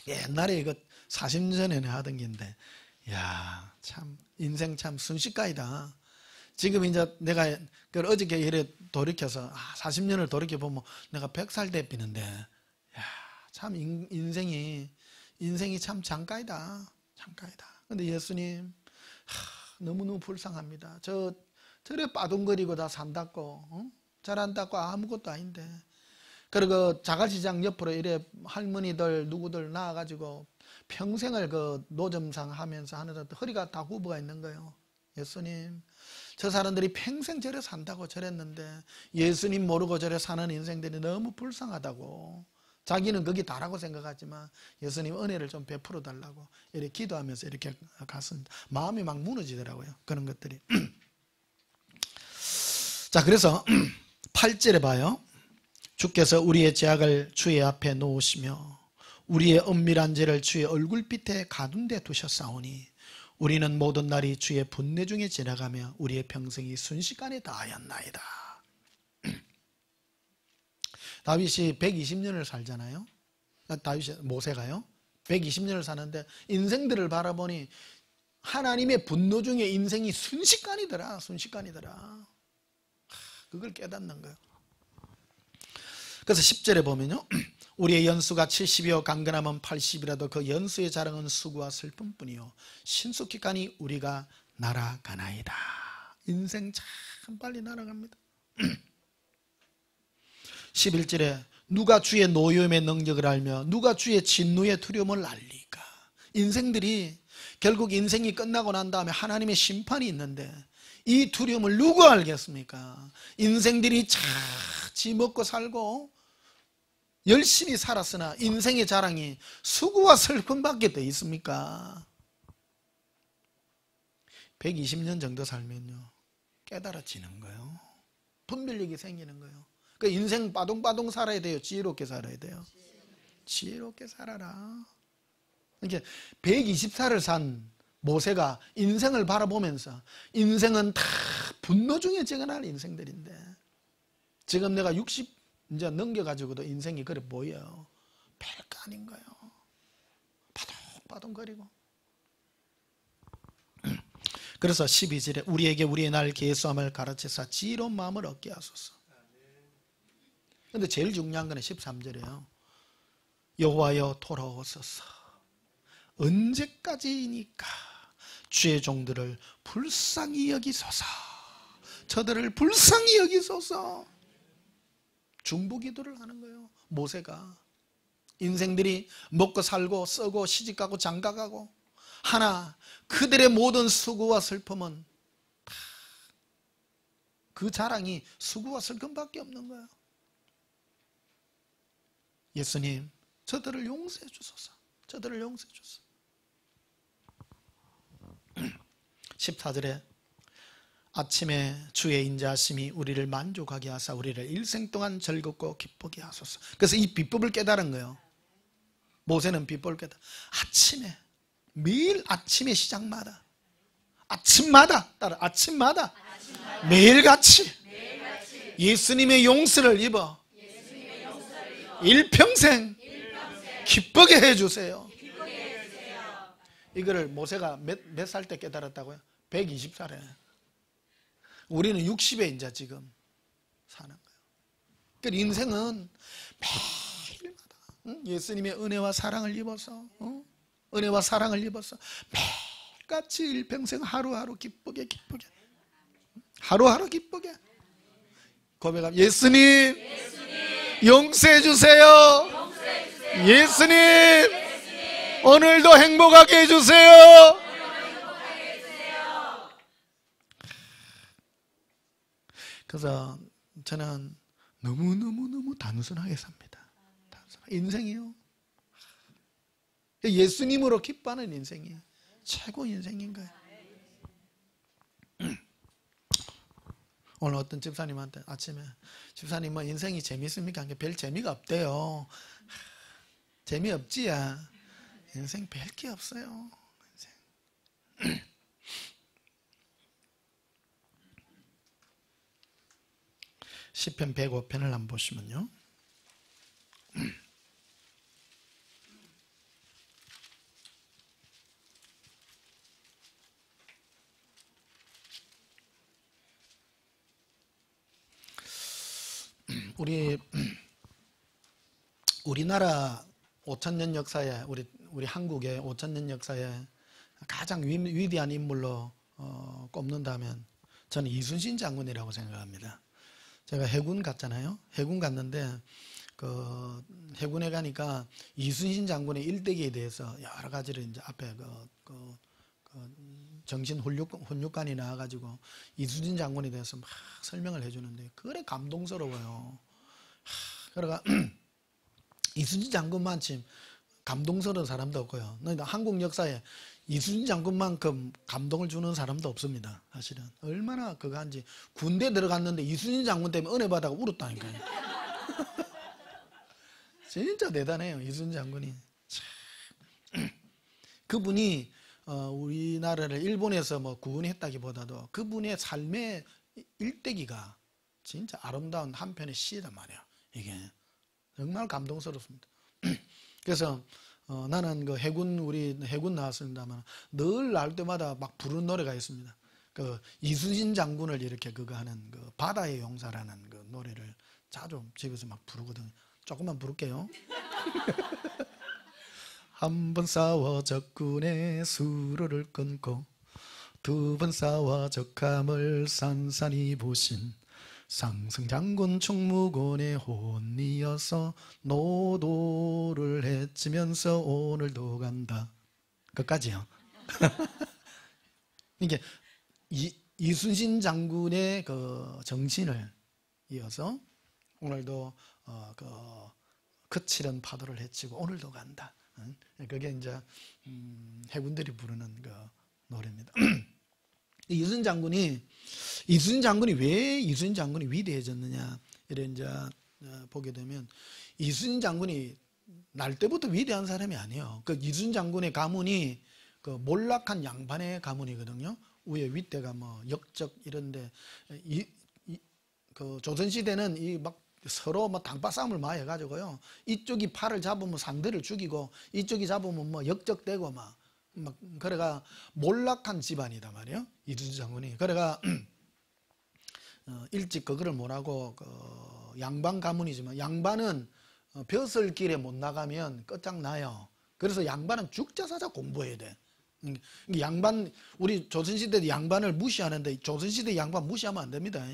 옛날에 이거 40년 전에 하던 긴데, 야, 참 인생 참 순식간이다. 지금 이제 내가 어저께 이래 돌이켜서 40년을 돌이켜 보면 내가 100살 대비는데, 야, 참 인생이 참 잠깐이다. 잠깐이다. 근데 예수님 너무너무 불쌍합니다. 저래 빠둥거리고 다 산다고, 잘 안다고 아무것도 아닌데. 그리고 자갈시장 옆으로 이래 할머니들 누구들 나와가지고 평생을 그 노점상 하면서 하는데 허리가 다 굽어가 있는 거예요. 예수님, 저 사람들이 평생 저래 산다고 저랬는데 예수님 모르고 저래 사는 인생들이 너무 불쌍하다고. 자기는 거기 다라고 생각하지만 예수님 은혜를 좀 베풀어 달라고 이렇게 기도하면서 이렇게 갔습니다. 마음이 막 무너지더라고요. 그런 것들이. 자, 그래서 8절에 봐요. 주께서 우리의 죄악을 주의 앞에 놓으시며 우리의 은밀한 죄를 주의 얼굴빛에 가둔 데 두셨사오니 우리는 모든 날이 주의 분내 중에 지나가며 우리의 평생이 순식간에 다하였나이다. 다윗이 120년을 살잖아요. 모세가요 120년을 사는데 인생들을 바라보니 하나님의 분노 중에 인생이 순식간이더라. 그걸 깨닫는 거예요. 그래서 10절에 보면요, 우리의 연수가 70이요 강건함은 80이라도 그 연수의 자랑은 수고와 슬픔뿐이요 신속히까니 우리가 날아가나이다. 인생 참 빨리 날아갑니다. 11절에 누가 주의 노여움의 능력을 알며 누가 주의 진노의 두려움을 알리까. 인생들이 결국 인생이 끝나고 난 다음에 하나님의 심판이 있는데 이 두려움을 누가 알겠습니까? 인생들이 지 먹고 살고 열심히 살았으나 인생의 자랑이 수고와 슬픔밖에 더 있습니까? 120년 정도 살면요 깨달아지는 거예요. 분별력이 생기는 거예요. 그 인생 빠둥빠둥 살아야 돼요? 지혜롭게 살아야 돼요? 지혜롭게 살아라. 이렇게 120살을 산 모세가 인생을 바라보면서 인생은 다 분노 중에 적어날 인생들인데 지금 내가 60 이제 넘겨가지고도 인생이 그래 보여요. 별거 아닌 거예요. 바둥바둥거리고. 그래서 12절에 우리에게 우리의 날 계수함을 가르치사 지혜로운 마음을 얻게 하소서. 근데 제일 중요한 거는 13절이에요. 여호와여 돌아오소서. 언제까지이니까 주의 종들을 불쌍히 여기소서. 저들을 불쌍히 여기소서. 중보기도를 하는 거예요. 모세가 인생들이 먹고 살고 썩고 시집가고 장가가고 하나 그들의 모든 수고와 슬픔은 그 자랑이 수고와 슬픔밖에 없는 거예요. 예수님, 저들을 용서해 주소서. 저들을 용서해 주소서. 14절에 아침에 주의 인자하심이 우리를 만족하게 하사 우리를 일생 동안 즐겁고 기쁘게 하소서. 그래서 이 비법을 깨달은 거예요. 모세는 비법을 깨달아. 아침에, 매일 아침의 시작마다, 아침마다 매일같이 예수님의 용서를 입어 일평생 기쁘게 해주세요. 이거를 모세가 몇 살 때 깨달았다고요? 120살에. 우리는 60에 이제 지금 사는 거예요. 그러니까 인생은 매일마다 예수님의 은혜와 사랑을 입어서 은혜와 사랑을 입어서 매일같이 일평생 하루하루 기쁘게 하루하루 기쁘게 고백합니다. 예수님 용서해 주세요. 예수님 오늘도 행복하게 해주세요. 그래서 저는 너무너무 단순하게 삽니다. 인생이요, 예수님으로 기뻐하는 인생이 최고 인생인 거예요. 오늘 어떤 집사님한테 아침에 집사님 뭐 인생이 재밌습니까? 별 재미가 없대요. 재미없지야. 인생 별 게 없어요. 시편 105편을 한번 보시면요, 우리나라 5,000년 역사에 우리 한국의 5,000년 역사에 가장 위대한 인물로 꼽는다면 저는 이순신 장군이라고 생각합니다. 제가 해군 갔잖아요. 해군 갔는데 그 해군에 가니까 이순신 장군의 일대기에 대해서 여러 가지를 이제 앞에 정신 훈육관이 나와가지고 이순신 장군에 대해서 막 설명을 해주는데 그래 감동스러워요. 그러니까 이순신 장군만 참 감동스러운 사람도 없고요. 한국 역사에 이순신 장군만큼 감동을 주는 사람도 없습니다. 사실은 얼마나 그거 한지 군대 들어갔는데 이순신 장군 때문에 은혜 받아가 울었다니까요. 진짜 대단해요, 이순신 장군이. 그분이 우리나라를 일본에서 뭐 구원했다기보다도 그분의 삶의 일대기가 진짜 아름다운 한 편의 시란 말이야. 이게 정말 감동스럽습니다. 그래서 나는 그 우리 해군 나왔습니다만 늘 날 때마다 막 부르는 노래가 있습니다. 그 이순신 장군을 이렇게 그거 하는 그 바다의 용사라는 그 노래를 자주 집에서 막 부르거든요. 조금만 부를게요. 한 번 싸워 적군의 수로를 끊고 두 번 싸워 적함을 산산히 보신 상승장군 총무군의 혼이어서 노도를 헤치면서 오늘도 간다. 끝까지요. 이게 이순신 장군의 그 정신을 이어서 오늘도 거칠은 파도를 헤치고 오늘도 간다. 그게 이제 해군들이 부르는 그 노래입니다. 이순신 장군이 왜 이순신 장군이 위대해졌느냐 이런 이제 보게 되면 이순신 장군이 날 때부터 위대한 사람이 아니에요. 그 이순신 장군의 가문이 그 몰락한 양반의 가문이거든요. 위에 윗대가 뭐 역적 이런데 그 조선 시대는 이 막 서로 뭐 당파 싸움을 많이 해가지고요. 이쪽이 팔을 잡으면 상대를 죽이고 이쪽이 잡으면 뭐 역적되고 막 그래가 몰락한 집안이다 말이에요. 이순신 장군이. 그래가 일찍 그거를 못하고 양반 가문이지만 양반은 벼슬길에 못 나가면 끝장나요. 그래서 양반은 죽자사자 공부해야 돼. 양반 우리 조선시대 양반을 무시하는데 조선시대 양반 무시하면 안 됩니다.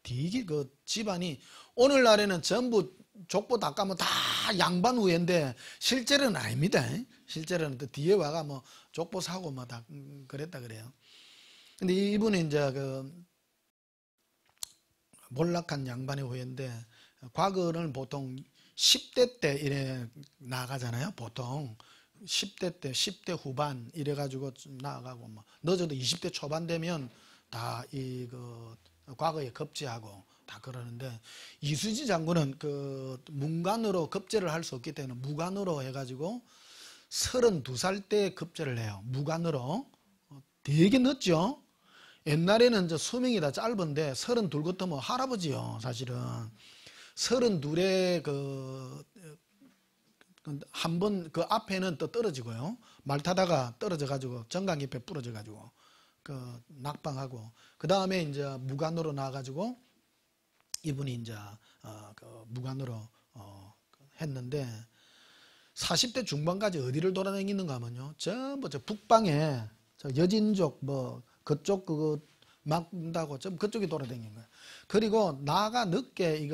되게 그 집안이 오늘날에는 전부 족보 다 까면 다 양반 후예인데 실제로는 아닙니다. 실제로는 또 뒤에 와가 뭐 족보 사고 뭐 다 그랬다 그래요. 근데 이분은 이제 그 몰락한 양반의 후예인데 과거는 보통 10대 때 이래 나가잖아요. 보통 10대 때 10대 후반 이래 가지고 나가고 뭐 늦어도 20대 초반 되면 다 이 그 과거에 급제하고 다 그러는데 이순신 장군은 그 문관으로 급제를 할 수 없기 때문에 무관으로 해가지고 32살 때 급제를 해요. 무관으로. 되게 늦죠. 옛날에는 저 수명이 다 짧은데 32 같으면 할아버지요. 사실은 32에 한 번 그 앞에는 또 떨어지고요. 말 타다가 떨어져 가지고 정강잎에 부러져 가지고 낙방하고, 그 다음에 이제 무관으로 나와 가지고 이분이 이제 무관으로 했는데, 40대 중반까지 어디를 돌아다니는가 하면요, 전부 저 북방에 저 여진족 뭐 그쪽 막다고 좀 그쪽에 돌아다니는 거예요. 그리고 나이가 늦게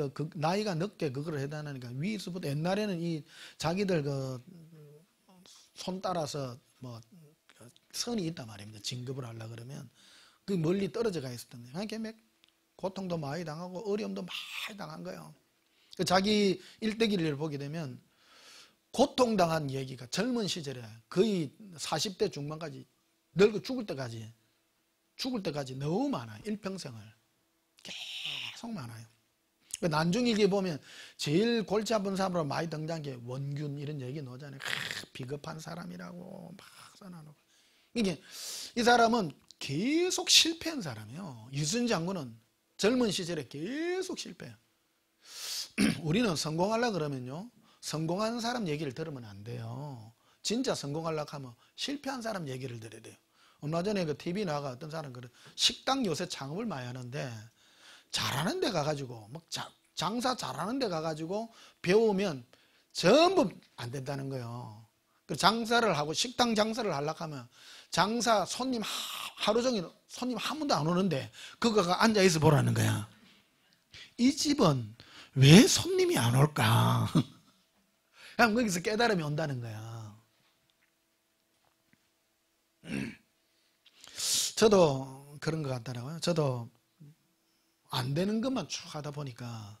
그걸 해다니까 위에서부터, 옛날에는 이 자기들 손 따라서 뭐 선이 있단 말입니다. 진급을 하려 그러면 그 멀리 떨어져 가 있었던 거예요. 그러니까 고통도 많이 당하고 어려움도 많이 당한 거예요. 자기 일대기를 보게 되면 고통당한 얘기가 젊은 시절에 거의 40대 중반까지 늙어 죽을 때까지 너무 많아요. 일평생을 계속 많아요. 난중일기 보면 제일 골치 아픈 사람으로 많이 등장한 게 원균, 이런 얘기 나오잖아요. 비겁한 사람이라고 막 써놔놓고. 이게 이 사람은 계속 실패한 사람이에요. 유순 장군은 젊은 시절에 계속 실패해요. 우리는 성공하려고 그러면요, 성공한 사람 얘기를 들으면 안 돼요. 진짜 성공하려고 하면 실패한 사람 얘기를 들어야 돼요. 얼마 전에 그 TV 나가 어떤 사람 식당 요새 창업을 많이 하는데, 잘하는 데 가가지고 막 장사 잘하는 데 가가지고 배우면 전부 안 된다는 거예요. 장사를 하고 식당 장사를 하려고 하면 장사 손님 하루 종일 손님 한 번도 안 오는데 그거가 앉아 있어 보라는 거야. 이 집은 왜 손님이 안 올까? 그냥 거기서 깨달음이 온다는 거야. 저도 그런 것 같더라고요. 저도 안 되는 것만 쭉 하다 보니까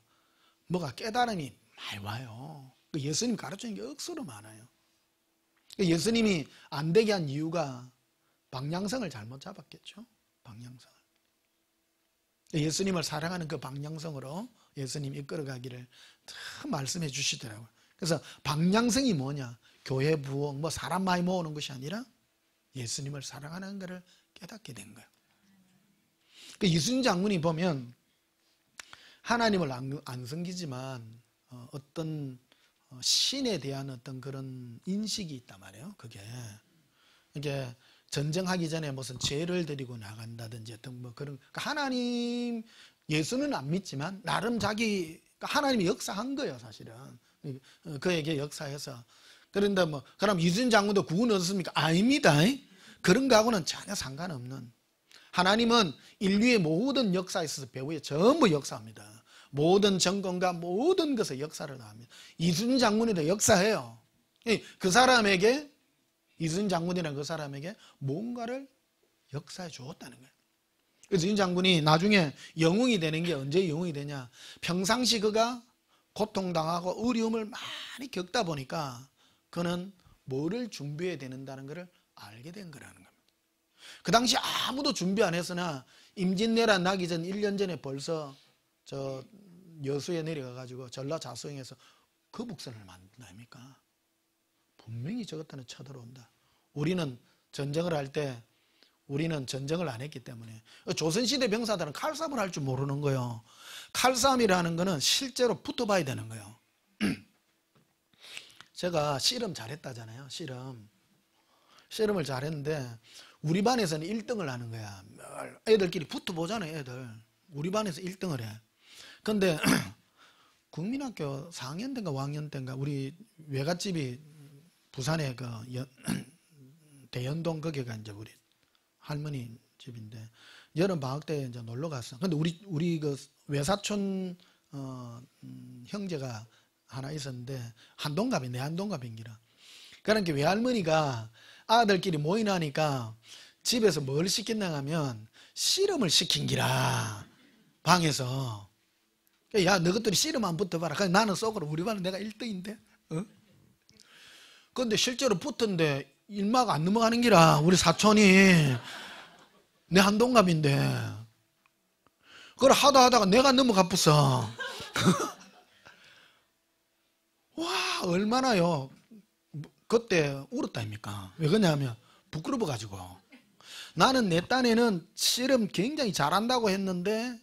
뭐가 깨달음이 많이 와요. 예수님 가르치는 게 억수로 많아요. 예수님이 안 되게 한 이유가 방향성을 잘못 잡았겠죠. 방향성을. 예수님을 사랑하는 그 방향성으로 예수님 이끌어가기를 참 말씀해 주시더라고요. 그래서 방향성이 뭐냐? 교회 부흥, 뭐 사람 많이 모으는 것이 아니라 예수님을 사랑하는 것을 깨닫게 된 거예요. 이순 장군이 보면 하나님을 안 섬기지만 어떤 신에 대한 어떤 그런 인식이 있단 말이에요. 그게 이게 전쟁하기 전에 무슨 죄를 드리고 나간다든지 어떤 뭐 그런, 하나님, 예수는 안 믿지만 나름 자기 하나님이 역사한 거예요, 사실은. 그에게 역사해서. 그런데 뭐 그럼 이순 장군도 구원 얻었습니까? 아닙니다. 그런 거하고는 전혀 상관없는, 하나님은 인류의 모든 역사에 있어서 배후에 전부 역사합니다. 모든 정권과 모든 것에 역사를 합니다. 이순 장군이도 역사해요. 그 사람에게, 이순 장군이라는 그 사람에게 뭔가를 역사해 주었다는 거예요. 그래서 이순 장군이 나중에 영웅이 되는 게 언제 영웅이 되냐? 평상시 그가 고통당하고 어려움을 많이 겪다 보니까 그는 뭐를 준비해야 된다는 것을 알게 된 거라는 겁니다. 그 당시 아무도 준비 안 했으나 임진왜란 나기 전 1년 전에 벌써 저 여수에 내려가가지고 전라자수행에서 거북선을 만든다니까. 분명히 저것들은 쳐들어온다. 우리는 전쟁을 할 때 우리는 전쟁을 안 했기 때문에, 조선시대 병사들은 칼싸움을 할 줄 모르는 거예요. 칼싸움이라는 거는 실제로 붙어봐야 되는 거예요. 제가 씨름 잘했다잖아요. 씨름을 잘했는데 우리 반에서는 1등을 하는 거야. 애들끼리 붙어보잖아요. 애들 우리 반에서 1등을 해. 근데 국민학교 4학년 때인가 5학년 때인가 우리 외갓집이 부산에 그 대연동, 거기가 이제 우리 할머니 집인데 여름 방학 때 이제 놀러 갔어. 근데 우리 그 외사촌 형제가 하나 있었는데 한동갑이, 내 한동갑인기라. 그러니까 외할머니가 아들끼리 모이나니까 집에서 뭘 시켰나 하면 씨름을 시킨기라. 방에서. 야, 너희들이 씨름 안 붙어봐라. 그냥 나는 속으로 우리 반은 내가 1등인데. 그런데 실제로 붙었는데 일마가 안 넘어가는 기라. 우리 사촌이 내 한동갑인데 그걸 하다가 내가 넘어가 붙어. 와, 얼마나요. 그때 울었다입니까? 왜 그러냐면 부끄러워가지고. 나는 내 딴에는 씨름 굉장히 잘한다고 했는데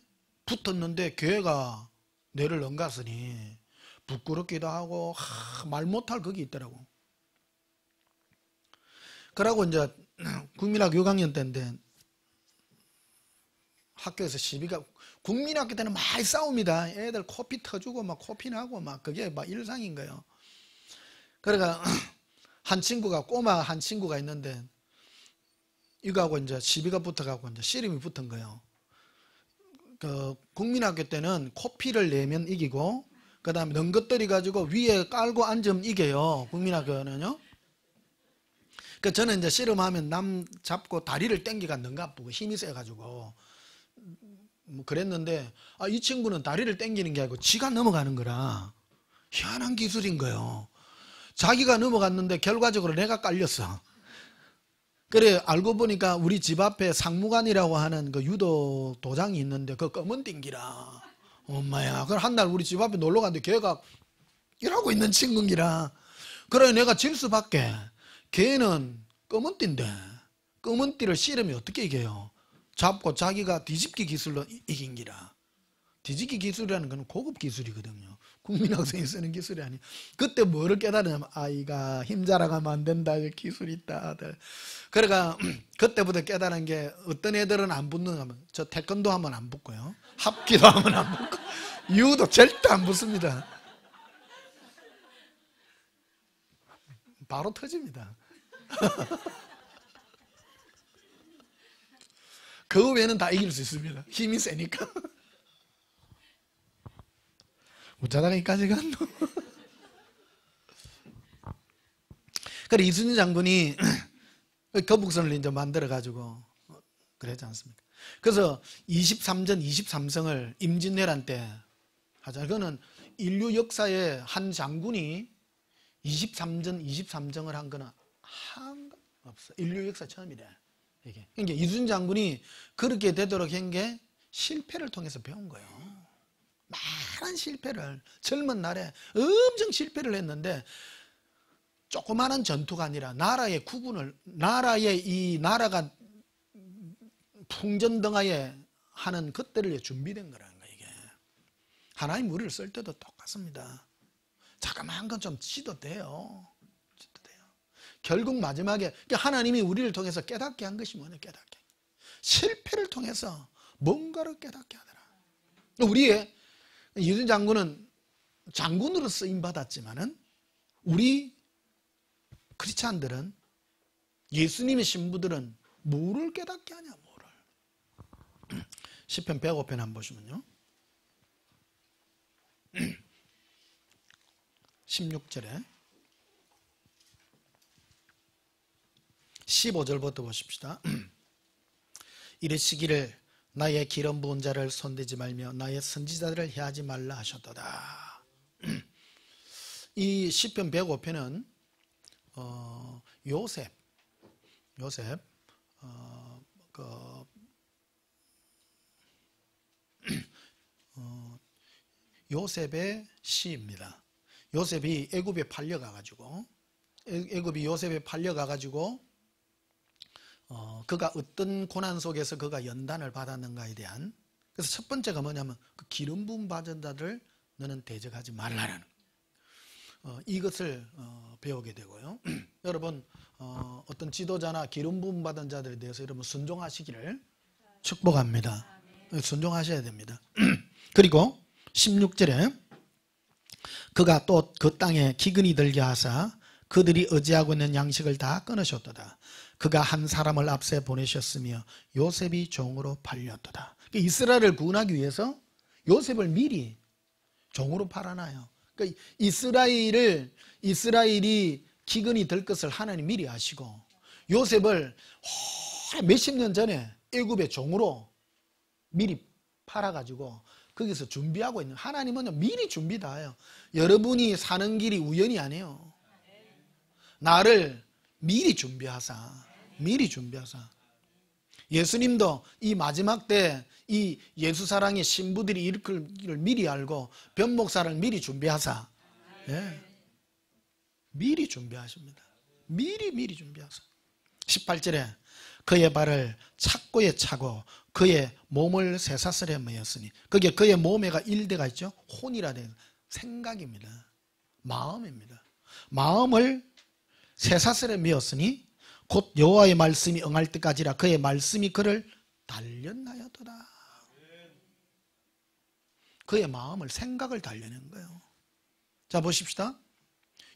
붙었는데 교회가 뇌를 넘갔으니 부끄럽기도 하고 말 못할 그게 있더라고. 그러고 이제 국민학교 6학년 때인데 학교에서 시비가, 국민학교 때는 많이 싸웁니다. 애들 코피 터주고 막 코피 나고 막 그게 막 일상인 거예요. 그러니까 한 친구가, 꼬마 한 친구가 있는데 이거하고 이제 시비가 붙어가고 이제 씨름이 붙은 거예요. 그 국민학교 때는 코피를 내면 이기고, 그 다음에 넘것들이 가지고 위에 깔고 앉으면 이겨요. 국민학교는요. 그 저는 이제 씨름하면 남 잡고 다리를 땡기가 넘가쁘고 힘이 세가지고 뭐 그랬는데, 이 친구는 다리를 땡기는 게 아니고 지가 넘어가는 거라 희한한 기술인 거예요. 자기가 넘어갔는데 결과적으로 내가 깔렸어. 그래 알고 보니까 우리 집 앞에 상무관이라고 하는 그 유도 도장이 있는데 그 검은 띵기라. 엄마야. 그럼 한날 우리 집 앞에 놀러 갔는데 걔가 이러고 있는 친구기라. 그래 내가 질 수밖에. 걔는 검은 띠인데 검은 띠를 씨름이 어떻게 이겨요? 잡고 자기가 뒤집기 기술로 이긴 기라. 뒤집기 기술이라는 건 고급 기술이거든요. 국민학생이 쓰는 기술이 아니. 그때 뭐를 깨달으냐면 아이가 힘 자랑하면 안 된다. 기술이 있다. 아들. 그러니까 그때부터 깨달은 게, 어떤 애들은 안 붙는가 하면 저 태권도 하면 안 붙고요. 합기도 하면 안 붙고 유도 절대 안 붙습니다. 바로 터집니다. 그 외에는 다 이길 수 있습니다. 힘이 세니까. 어쩌다가 여기까지 갔노? 그래 이순신 장군이 거북선을 이제 만들어가지고 그랬지 않습니까? 그래서 23전 23성을 임진왜란 때 하잖아요. 그거는 인류 역사에 한 장군이 23전 23정을 한 거는 한 거 없어. 인류 역사 처음이래. 이게. 그러니까 이순신 장군이 그렇게 되도록 한 게 실패를 통해서 배운 거예요. 많은 실패를, 젊은 날에 엄청 실패를 했는데, 조그마한 전투가 아니라 나라의 구분을, 나라가 풍전등하에 하는 것들을 준비된 거라는 거예요. 이게 하나님 우리를 쓸 때도 똑같습니다. 자그마한 건 좀 지도 돼요. 결국 마지막에 하나님이 우리를 통해서 깨닫게 한 것이 뭐냐? 깨닫게. 실패를 통해서 뭔가를 깨닫게 하더라. 우리의 이순신 장군은 장군으로 쓰임 받았지만은 우리 크리스찬들은, 예수님의 신부들은 뭐를 깨닫게 하냐? 뭐를. 시편 105편 한번 보시면요. 16절에 15절부터 보십시다. 이르시기를 나의 기름 부은 자를 손대지 말며 나의 선지자들을 해하지 말라 하셨도다. 이 시편 105편은 요셉의 시입니다. 요셉이 애굽에 팔려가가지고, 그가 어떤 고난 속에서 그가 연단을 받았는가에 대한, 그래서 첫 번째가 뭐냐면 그 기름 부음 받은 자들 너는 대적하지 말라라는 이것을 배우게 되고요. 여러분 어떤 지도자나 기름 부음 받은 자들에 대해서 여러분 순종하시기를 축복합니다. 순종하셔야 됩니다. 그리고 16절에 그가 또 그 땅에 기근이 들게 하사 그들이 의지하고 있는 양식을 다 끊으셨도다. 그가 한 사람을 앞세 보내셨으며 요셉이 종으로 팔렸도다. 이스라엘을 구원하기 위해서 요셉을 미리 종으로 팔아놔요. 그러니까 이스라엘이 기근이 될 것을 하나님 미리 아시고, 요셉을 몇십 년 전에 애굽의 종으로 미리 팔아가지고 거기서 준비하고 있는, 하나님은 미리 준비 다 해요. 여러분이 사는 길이 우연이 아니에요. 나를 미리 준비하사. 예수님도 이 마지막 때 이 예수사랑의 신부들이 일으킬 길을 미리 알고 변목사를 미리 준비하사. 예. 미리 준비하십니다. 미리 준비하사. 18절에 그의 발을 착고에 차고 그의 몸을 쇠사슬에 매었으니 거기에 그의 몸에가 일대가 있죠. 혼이라 된 생각입니다. 마음입니다. 마음을 쇠사슬에 매었으니 곧 여호와의 말씀이 응할 때까지라 그의 말씀이 그를 단련하였도다. 그의 마음을 생각을 단련한 거예요. 자 보십시다.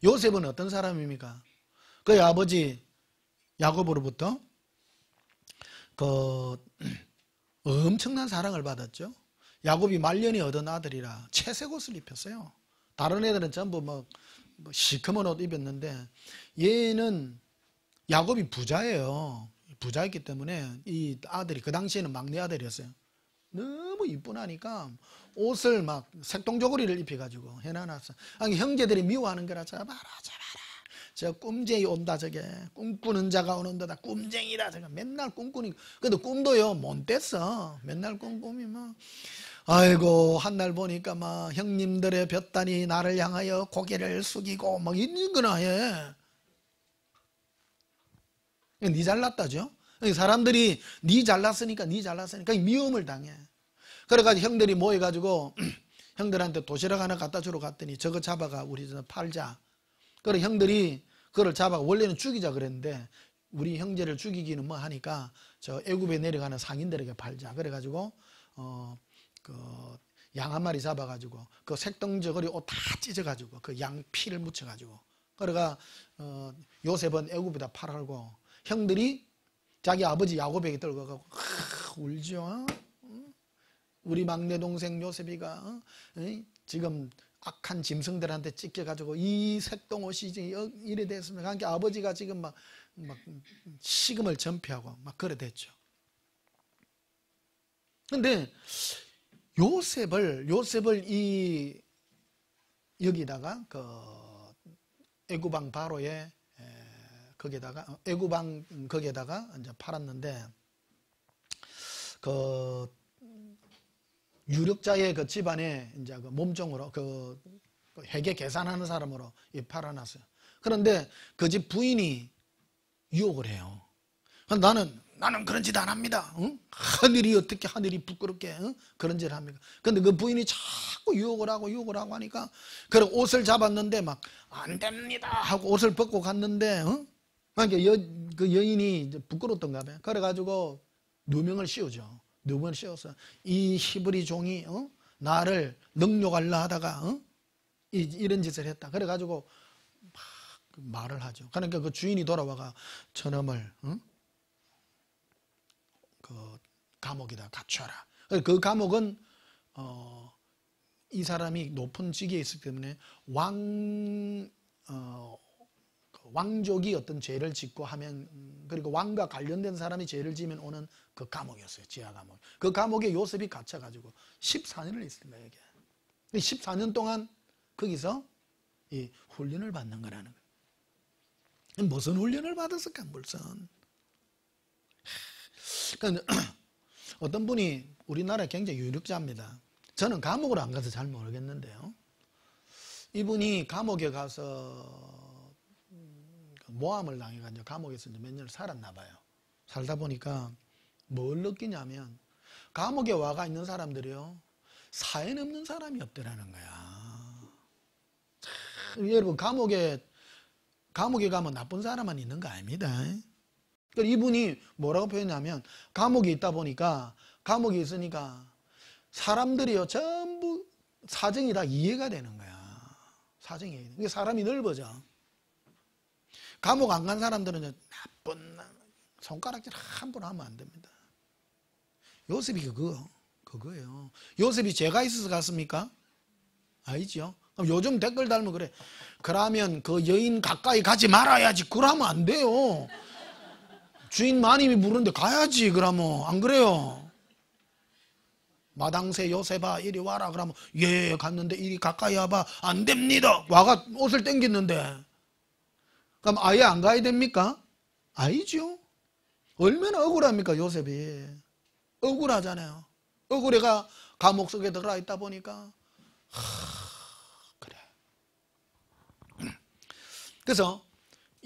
요셉은 어떤 사람입니까? 그의 아버지 야곱으로부터 그 엄청난 사랑을 받았죠. 야곱이 말년에 얻은 아들이라 채색 옷을 입혔어요. 다른 애들은 전부 뭐 시커먼 옷 입었는데 얘는 야곱이 부자예요. 부자였기 때문에 이 아들이 그 당시에는 막내 아들이었어요. 너무 이쁘나니까 옷을 막 색동저고리를 입혀가지고 해놔놨어. 아니, 형제들이 미워하는 거라. 잡아라 저 꿈쟁이 온다. 저게 꿈꾸는 자가 오는도다. 꿈쟁이라. 저거 맨날 꿈꾸니. 근데 꿈도요 못 뗐어. 맨날 꿈꾸미 뭐. 아이고 한날 보니까 막 형님들의 볕단이 나를 향하여 고개를 숙이고 막 있는 거나 해. 니 잘났다죠. 사람들이 니 잘났으니까 미움을 당해. 그래가지고 형들이 모여가지고 형들한테 도시락 하나 갖다 주러 갔더니 저거 잡아가 우리 팔자. 그래 형들이 그걸 잡아가 원래는 죽이자 그랬는데 우리 형제를 죽이기는 뭐 하니까 저 애굽에 내려가는 상인들에게 팔자. 그래가지고 그 양 한 마리 잡아가지고 그 색동저고리 옷 다 찢어가지고 그 양 피를 묻혀가지고 그래가 요셉은 애굽에다 팔아고 형들이 자기 아버지 야곱에게 들고 가고 울죠. 우리 막내 동생 요셉이가 지금 악한 짐승들한테 찢겨가지고 이 색동옷이 이래 됐습니다. 그러니까 아버지가 지금 막 식음을 전폐하고 막 그래 됐죠. 근데 요셉을 이 여기다가 그 애굽왕 바로의 거기다가 애굽왕 거기에다가 이제 팔았는데 그 유력자의 그 집안에 이제 그 몸종으로 그 회계 계산하는 사람으로 팔아놨어요. 그런데 그 집 부인이 유혹을 해요. 나는 그런 짓 안 합니다. 응? 하늘이 부끄럽게 그런 짓을 합니까? 근데 그 부인이 자꾸 유혹을 하고 하니까 그래 옷을 잡았는데 막 안 됩니다 하고 옷을 벗고 갔는데 그러니까 그 여인이 이제 부끄럽던가 봐요. 그래가지고 누명을 씌우죠. 누명을 씌워서 이 히브리 종이 나를 능욕하려 하다가 이런 짓을 했다. 그래가지고 막 말을 하죠. 그러니까 그 주인이 돌아와가 저놈을 그 감옥에다 갖춰라. 그 감옥은 이 높은 직위에 있기 때문에 왕족이 어떤 죄를 짓고 하면 그리고 왕과 관련된 사람이 죄를 지으면 오는 그 감옥이었어요. 지하 감옥. 그 감옥에 요셉이 갇혀가지고 14년을 있습니다. 이게 14년 동안 거기서 이 훈련을 받는 거라는 거예요. 무슨 훈련을 받았을까? 무슨 그러니까 어떤 분이 우리나라에 굉장히 유력자입니다. 저는 감옥을 안 가서 잘 모르겠는데요. 이분이 감옥에 가서 모함을 당해가지고 감옥에서 몇 년을 살았나 봐요. 살다 보니까 뭘 느끼냐면 감옥에 와가 있는 사람들이요 사연 없는 사람이 없더라는 거야. 여러분 감옥에 가면 나쁜 사람만 있는 거 아닙니다. 이분이 뭐라고 표현하냐면 감옥에 있다 보니까 감옥에 있으니까 사람들이요 전부 사정이 다 이해가 되는 거야. 사정이. 이게 사람이 넓어져. 감옥 안 간 사람들은 나쁜 손가락질 함부로 하면 안 됩니다. 요셉이 그거예요. 요셉이 죄가 있어서 갔습니까? 아니죠. 그럼 요즘 댓글 달면 그래. 그러면 그 여인 가까이 가지 말아야지. 그러면 안 돼요. 주인 마님이 부르는데 가야지. 그러면 안 그래요? 마당새 요셉아 이리 와라. 그러면 예 갔는데 이리 가까이 와봐. 안 됩니다. 와가 옷을 땡겼는데 그럼 아예 안 가야 됩니까? 아니죠. 얼마나 억울합니까 요셉이. 억울하잖아요. 억울해가 감옥 속에 들어가 있다 보니까 그래. 그래서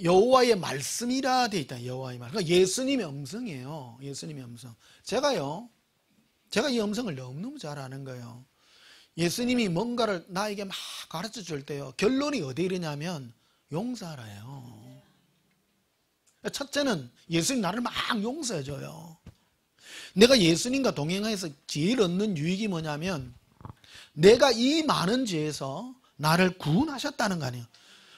여호와의 말씀이라 되어 있다. 여호와의 말씀. 그러니까 예수님의 음성이에요. 예수님의 음성. 제가 이 음성을 너무너무 잘 아는 거예요. 예수님이 뭔가를 나에게 막 가르쳐 줄 때요, 결론이 어디에 이르냐면 용서하라요. 첫째는 예수님 나를 막 용서해 줘요. 내가 예수님과 동행해서 제일 얻는 유익이 뭐냐면 내가 이 많은 죄에서 나를 구원하셨다는 거 아니에요.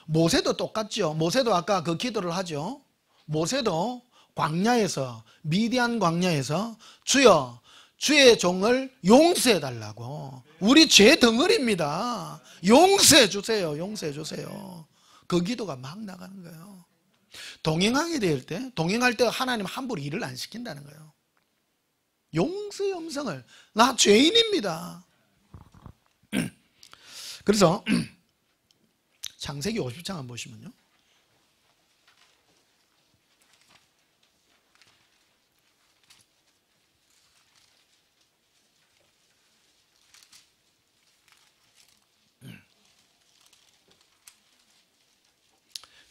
모세도 똑같죠. 모세도 아까 그 기도를 하죠. 모세도 광야에서, 미디안 광야에서 주여 주의 종을 용서해 달라고. 우리 죄 덩어리입니다. 용서해 주세요. 용서해 주세요. 그 기도가 막 나가는 거예요. 동행하게 될 때, 동행할 때 하나님 함부로 일을 안 시킨다는 거예요. 용서의 음성을, 나 죄인입니다. 그래서 창세기 50장 한번 보시면요,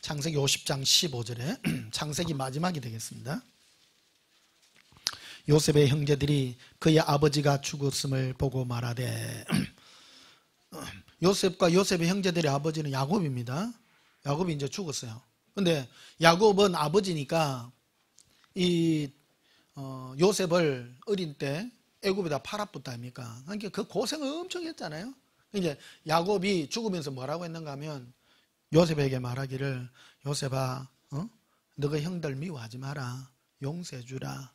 창세기 50장 15절에 창세기 마지막이 되겠습니다. 요셉의 형제들이 그의 아버지가 죽었음을 보고 말하되, 요셉과 요셉의 형제들의 아버지는 야곱입니다. 야곱이 이제 죽었어요. 근데 야곱은 아버지니까 요셉을 어린 때 애굽에다 팔아붙다 아닙니까? 그러니까 그 고생을 엄청 했잖아요. 이제 야곱이 죽으면서 뭐라고 했는가 하면 요셉에게 말하기를, 요셉아, 너가 형들 미워하지 마라. 용서해 주라.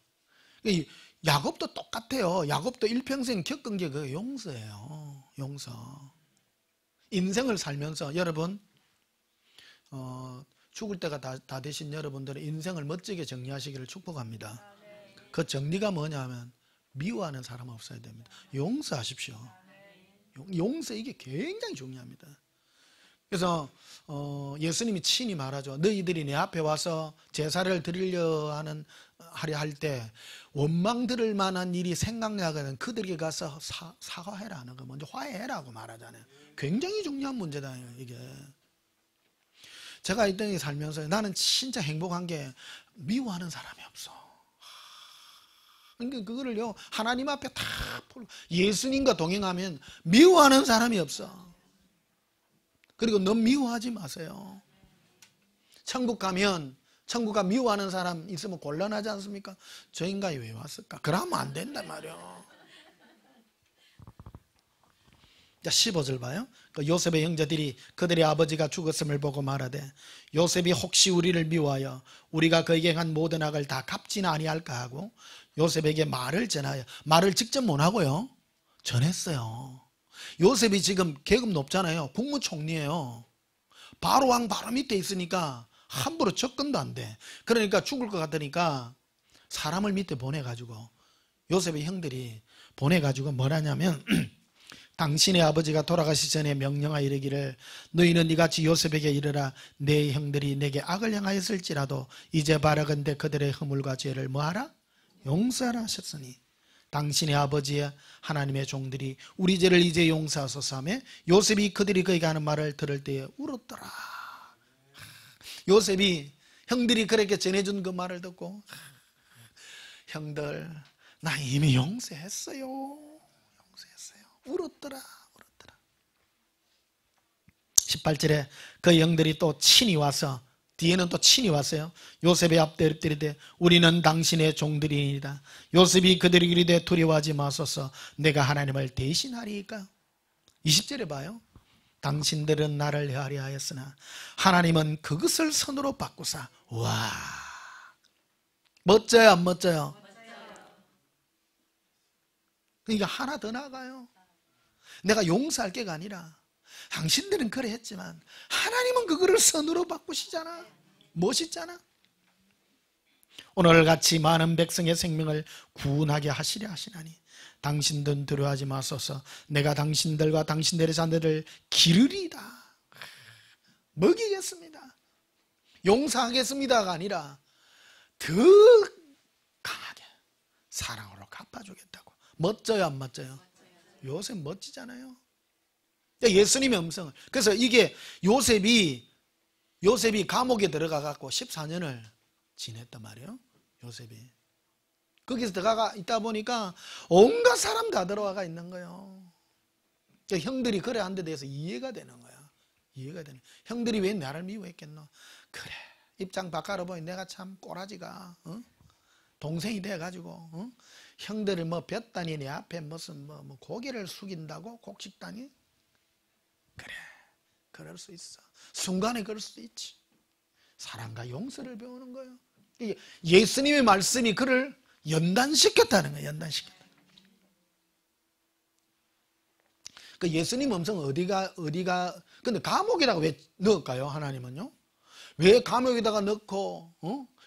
야곱도 똑같아요. 야곱도 일평생 겪은 게 그 용서예요. 용서. 인생을 살면서 여러분, 죽을 때가 다 되신 여러분들은 인생을 멋지게 정리하시기를 축복합니다. 그 정리가 뭐냐면 미워하는 사람 없어야 됩니다. 용서하십시오. 용서, 이게 굉장히 중요합니다. 그래서 예수님이 친히 말하죠. 너희들이 내 앞에 와서 제사를 하려 할 때 원망 들을 만한 일이 생각나거든 그들에게 가서 사과해라 하는 거, 먼저 화해해라고 말하잖아요. 굉장히 중요한 문제다 이게. 제가 이 땅에 살면서 나는 진짜 행복한 게 미워하는 사람이 없어. 그러니까 그거를요, 하나님 앞에 다 예수님과 동행하면 미워하는 사람이 없어. 그리고 너무 미워하지 마세요. 천국 가면 천국가 미워하는 사람 있으면 곤란하지 않습니까? 저 인간이 왜 왔을까? 그러면 안 된단 말이에요. 자, 15절 봐요. 요셉의 형제들이 그들의 아버지가 죽었음을 보고 말하되, 요셉이 혹시 우리를 미워하여 우리가 그에게 한 모든 악을 다 갚지는 아니할까 하고 요셉에게 말을 전하여, 말을 직접 못 하고요, 전했어요. 요셉이 지금 계급 높잖아요. 국무총리예요. 바로 왕 바로 밑에 있으니까 함부로 접근도 안 돼. 그러니까 죽을 것 같으니까 사람을 밑에 보내가지고, 요셉의 형들이 보내가지고 뭐라냐면 당신의 아버지가 돌아가시 전에 명령하여 이르기를, 너희는 이같이 요셉에게 이르라. 내 형들이 내게 악을 행하였을지라도 이제 바라건대 그들의 허물과 죄를 뭐하라? 용서하라 하셨으니 당신의 아버지의 하나님의 종들이 우리 죄를 이제 용서하소서 하며 요셉이 그들이 그에게 하는 말을 들을 때에 울었더라. 요셉이 형들이 그렇게 전해준 그 말을 듣고, 형들 나 이미 용서했어요. 울었더라. 18절에 그 형들이 또 친히 와서, 뒤에는 또 친히 왔어요. 요셉의 앞에 엎드리되 우리는 당신의 종들이니이다. 요셉이 그들이 이르되 두려워하지 마소서. 내가 하나님을 대신하리이까. 20절에 봐요. 당신들은 나를 헤아려 하였으나 하나님은 그것을 선으로 바꾸사. 와, 멋져요 안 멋져요? 그러니까 하나 더 나아가요. 내가 용서할 게가 아니라 당신들은 그래 했지만 하나님은 그거를 선으로 바꾸시잖아. 멋있잖아. 오늘같이 많은 백성의 생명을 구원하게 하시려 하시나니 당신들은 두려워하지 마소서. 내가 당신들과 당신들의 자녀들을 기르리이다. 먹이겠습니다. 용서하겠습니다가 아니라 더 강하게 사랑으로 갚아주겠다고. 멋져요 안 멋져요? 요셉 멋지잖아요. 예수님의 음성을. 그래서 이게 요셉이 요셉이 감옥에 들어가 갖고 14년을 지냈단 말이에요. 요셉이 거기서 들어가 있다 보니까 온갖 사람 다 들어와가 있는 거예요. 형들이 그래 한 데 대해서 이해가 되는 거야. 이해가 되는. 형들이 왜 나를 미워했겠노? 그래, 입장 바꿔 보니 내가 참 꼬라지가 동생이 돼가지고 형들을 뭐 볕다니 내 앞에 무슨 뭐 고개를 숙인다고 곡식다니? 그래, 그럴 수 있어. 순간에 그럴 수도 있지. 사랑과 용서를 배우는 거예요. 예수님의 말씀이 그를 연단시켰다는 거예요. 연단시켰다. 그 예수님 음성 어디가 근데 감옥에다가 왜 넣을까요? 하나님은요? 왜 감옥에다가 넣고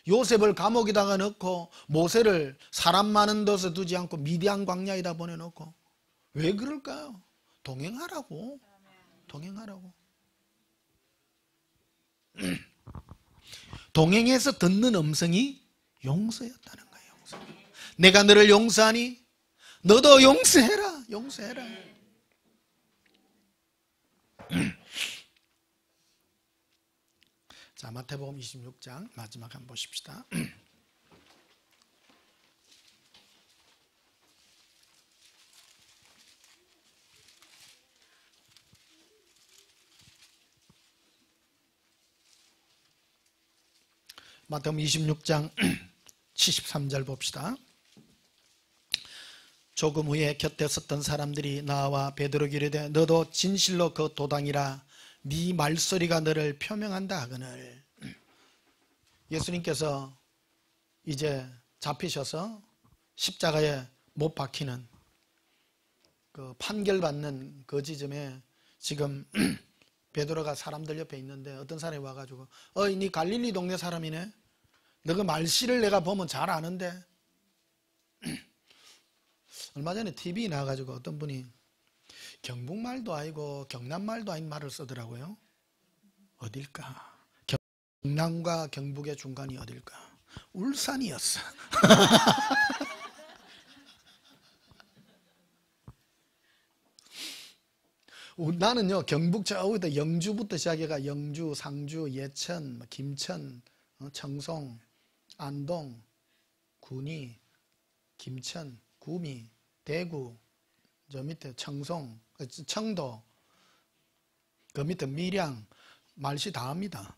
요셉을 감옥에다가 넣고 모세를 사람 많은 곳에 두지 않고 미디안 광야에다 보내놓고 왜 그럴까요? 동행하라고. 동행하라고. 동행해서 듣는 음성이 용서였다는 거예요. 용서. 내가 너를 용서하니 너도 용서해라. 용서해라. 자, 마태복음 26장 마지막 한번 보십시다. 마태복음 26장 73절 봅시다. 조금 후에 곁에 섰던 사람들이 나와 베드로에게 이르되 너도 진실로 그 도당이라 네 말소리가 너를 표명한다 하거늘. 예수님께서 이제 잡히셔서 십자가에 못 박히는 그 판결받는 그 지점에 지금 베드로가 사람들 옆에 있는데 어떤 사람이 와가지고 어이 니 갈릴리 동네 사람이네. 너 그 말씨를 내가 보면 잘 아는데. 얼마 전에 TV에 나와가지고 어떤 분이 경북말도 아니고 경남말도 아닌 말을 쓰더라고요. 어딜까? 경남과 경북의 중간이 어딜까? 울산이었어. 나는요 경북 저기다 영주부터 시작해가 영주, 상주, 예천, 김천, 청송, 안동, 군위, 김천, 구미, 대구, 저 밑에 청송, 청도, 그 밑에 밀양, 말씨 다 합니다.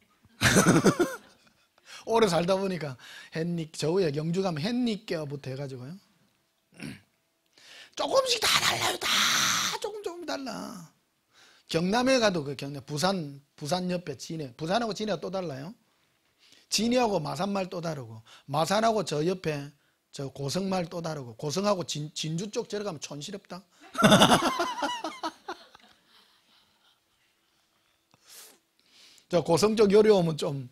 오래 살다 보니까 햇닉, 저 위에 영주 가면 햇닉교부터 해가지고요. 조금씩 다 달라요. 다 조금 달라. 경남에 가도 그 경남, 부산 옆에 진해, 부산하고 진해가 또 달라요. 진해하고 마산말 또 다르고, 마산하고 저 옆에 저 고성말 또 다르고, 고성하고 진주 쪽 들어가면 촌스럽다. 저 고성 쪽 요리 오면 좀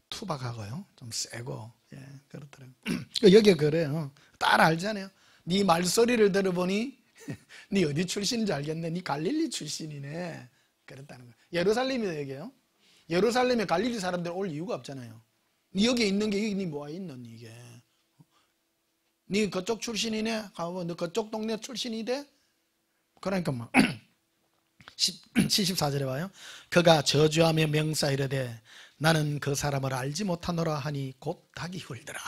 투박하고요, 좀 세고, 예, 그렇더라고요. 여기 그래요. 따라 알잖아요. 네 말소리를 들어보니 네 어디 출신인지 알겠네. 네 갈릴리 출신이네. 그랬다는 거예요. 예루살렘이다 여기요. 예루살렘에 갈릴리 사람들 올 이유가 없잖아요. 네 여기 있는 게 여기 네 뭐가 있는 이게. 네 그쪽 출신이네. 너 그쪽 동네 출신이 돼? 그러니까 뭐 74절에 봐요. 그가 저주하며 명사 이르되 나는 그 사람을 알지 못하노라 하니 곧 닭이 울더라.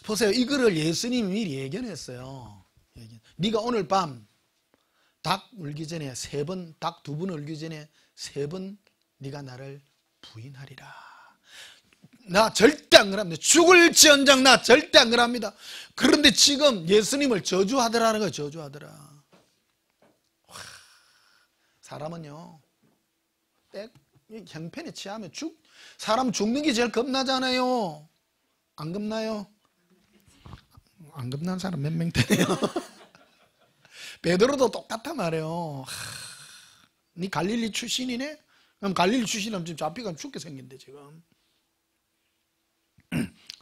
보세요. 이거를 예수님이 미리 예견했어요. 네가 오늘 밤 닭 울기 전에 세 번, 닭 두 번 울기 전에 세 번 네가 나를 부인하리라. 나 절대 안 그럽니다. 죽을지언정 나 절대 안 그럽니다. 그런데 지금 예수님을 저주하더라는 거예요. 저주하더라. 와, 사람은요 형편에 취하면 사람 죽는 게 제일 겁나잖아요. 안 겁나요? 안 겁난 사람 몇 명 되네요. 베드로도 똑같단 말이에요. 네 갈릴리 출신이네? 그럼 갈릴리 출신이면 지금 잡히가면 죽게 생긴대 지금.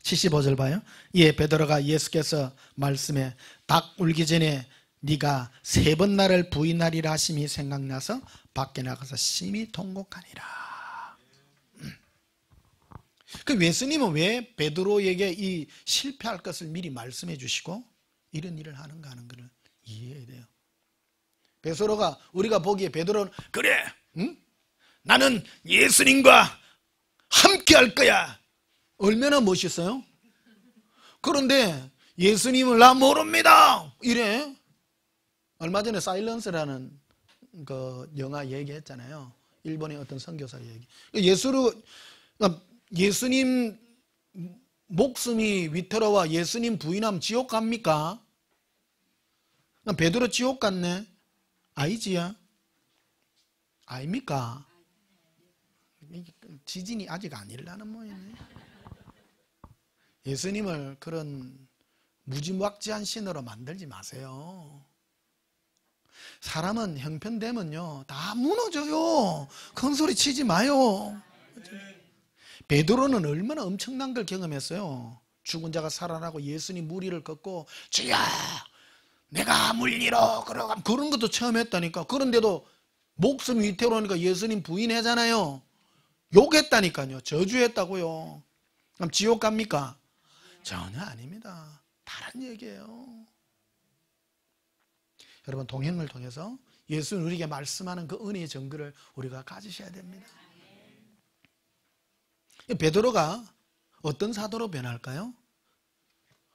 75절 봐요. 이에 베드로가 예수께서 말씀에 닭 울기 전에 네가 세 번 나를 부인하리라 하심이 생각나서 밖에 나가서 심히 통곡하니라. 그 예수님은 왜 베드로에게 이 실패할 것을 미리 말씀해 주시고 이런 일을 하는가 하는 것을 이해해야 돼요. 베드로가 우리가 보기에 베드로는 그래, 응? 나는 예수님과 함께 할 거야. 얼마나 멋있어요? 그런데 예수님을 나 모릅니다 이래. 얼마 전에 사일런스라는 그 영화 얘기했잖아요. 일본의 어떤 선교사 얘기. 예수님 목숨이 위태로워 예수님 부인하면 지옥 갑니까? 베드로 지옥 갔네? 아니지야? 아닙니까? 지진이 아직 안 일어나는 모양이네. 예수님을 그런 무지막지한 신으로 만들지 마세요. 사람은 형편되면요 다 무너져요. 큰 소리 치지 마요. 베드로는 얼마나 엄청난 걸 경험했어요. 죽은 자가 살아나고 예수님 무리를 걷고 주여 내가 물리로 그런 것도 처음 했다니까. 그런데도 목숨이 위태로우니까 예수님 부인하잖아요. 욕했다니까요. 저주했다고요. 그럼 지옥 갑니까? 전혀 아닙니다. 다른 얘기예요. 여러분 동행을 통해서 예수는 우리에게 말씀하는 그 은혜의 증거를 우리가 가지셔야 됩니다. 베드로가 어떤 사도로 변할까요?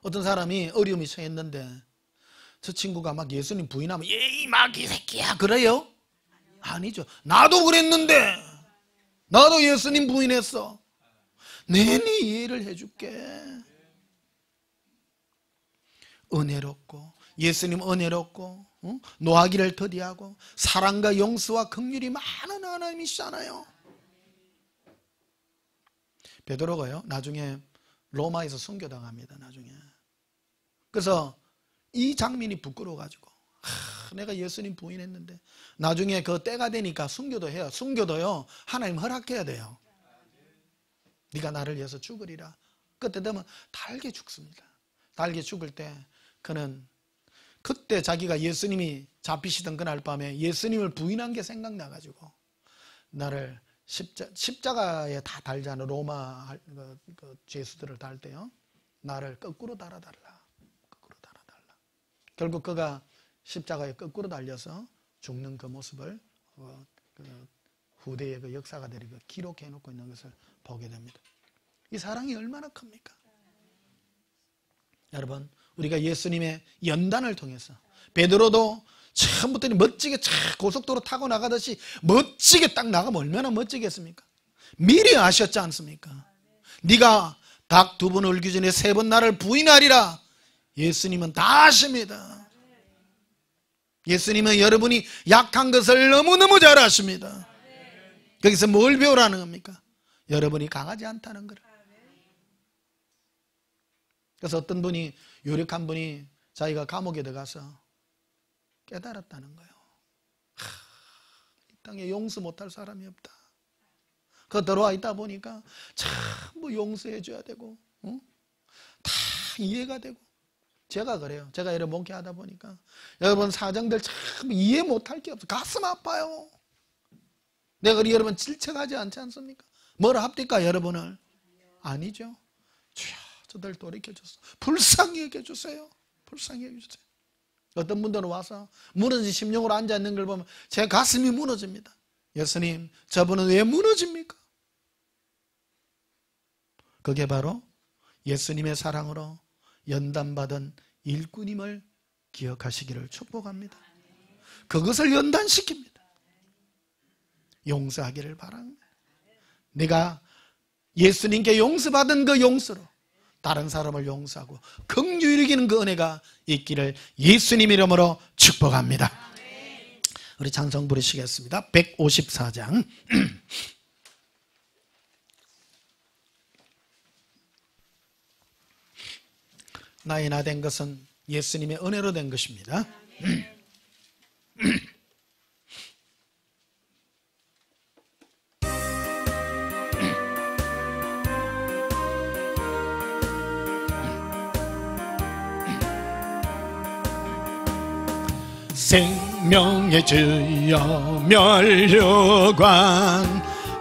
어떤 사람이 어려움이 처했는데 저 친구가 막 예수님 부인하면 이 마귀 새끼야 그래요? 아니죠. 나도 그랬는데 나도 예수님 부인했어. 내니 이해를 해줄게. 은혜롭고 예수님 은혜롭고 노하기를 더디하고 사랑과 용서와 긍휼이 많은 하나님이시잖아요. 베드로가요 나중에 로마에서 순교당합니다. 나중에. 그래서 이 장면이 부끄러워가지고 내가 예수님 부인했는데 나중에 그 때가 되니까 순교도 해요. 순교도요 하나님 허락해야 돼요. 네가 나를 위해서 죽으리라. 그때 되면 달게 죽습니다. 달게 죽을 때 그는 그때 자기가 예수님이 잡히시던 그날 밤에 예수님을 부인한 게 생각나가지고 나를 십자가에 다 달잖아. 로마 그 죄수들을 달 때요 나를 거꾸로 달아달라. 거꾸로 달아달라. 결국 그가 십자가에 거꾸로 달려서 죽는 그 모습을 그 후대의 그 역사가들이 기록해 놓고 있는 것을 보게 됩니다. 이 사랑이 얼마나 큽니까? 여러분 우리가 예수님의 연단을 통해서 베드로도 처음부터 멋지게 고속도로 타고 나가듯이 멋지게 딱 나가면 얼마나 멋지겠습니까? 미리 아셨지 않습니까? 네가 닭 2번 울기 전에 3번 나를 부인하리라. 예수님은 다 아십니다. 예수님은 여러분이 약한 것을 너무너무 잘 아십니다. 거기서 뭘 배우라는 겁니까? 여러분이 강하지 않다는 거를. 그래서 어떤 분이 유력한 분이 자기가 감옥에 들어가서 깨달았다는 거예요. 이 땅에 용서 못할 사람이 없다. 그 들어와 있다 보니까 전부 용서해 줘야 되고 다 이해가 되고. 제가 그래요. 제가 이런 목회하다 보니까 여러분 사정들 참 이해 못할 게 없어. 가슴 아파요. 내가 여러분 질책하지 않지 않습니까? 뭐라 합니까 여러분을? 아니죠. 주여 저들 돌이켜줬어. 불쌍히 여겨주세요. 불쌍히 여겨주세요. 어떤 분들은 와서 무너진 심령으로 앉아있는 걸 보면 제 가슴이 무너집니다. 예수님 저분은 왜 무너집니까? 그게 바로 예수님의 사랑으로 연단받은 일꾼임을 기억하시기를 축복합니다. 그것을 연단시킵니다. 용서하기를 바랍니다. 내가 예수님께 용서받은 그 용서로 다른 사람을 용서하고 긍휼히 여기는 그 은혜가 있기를 예수님 이름으로 축복합니다. 우리 찬송 부르시겠습니다. 154장 나의 나 된 것은 예수님의 은혜로 된 것입니다. 생명의 주여 면류관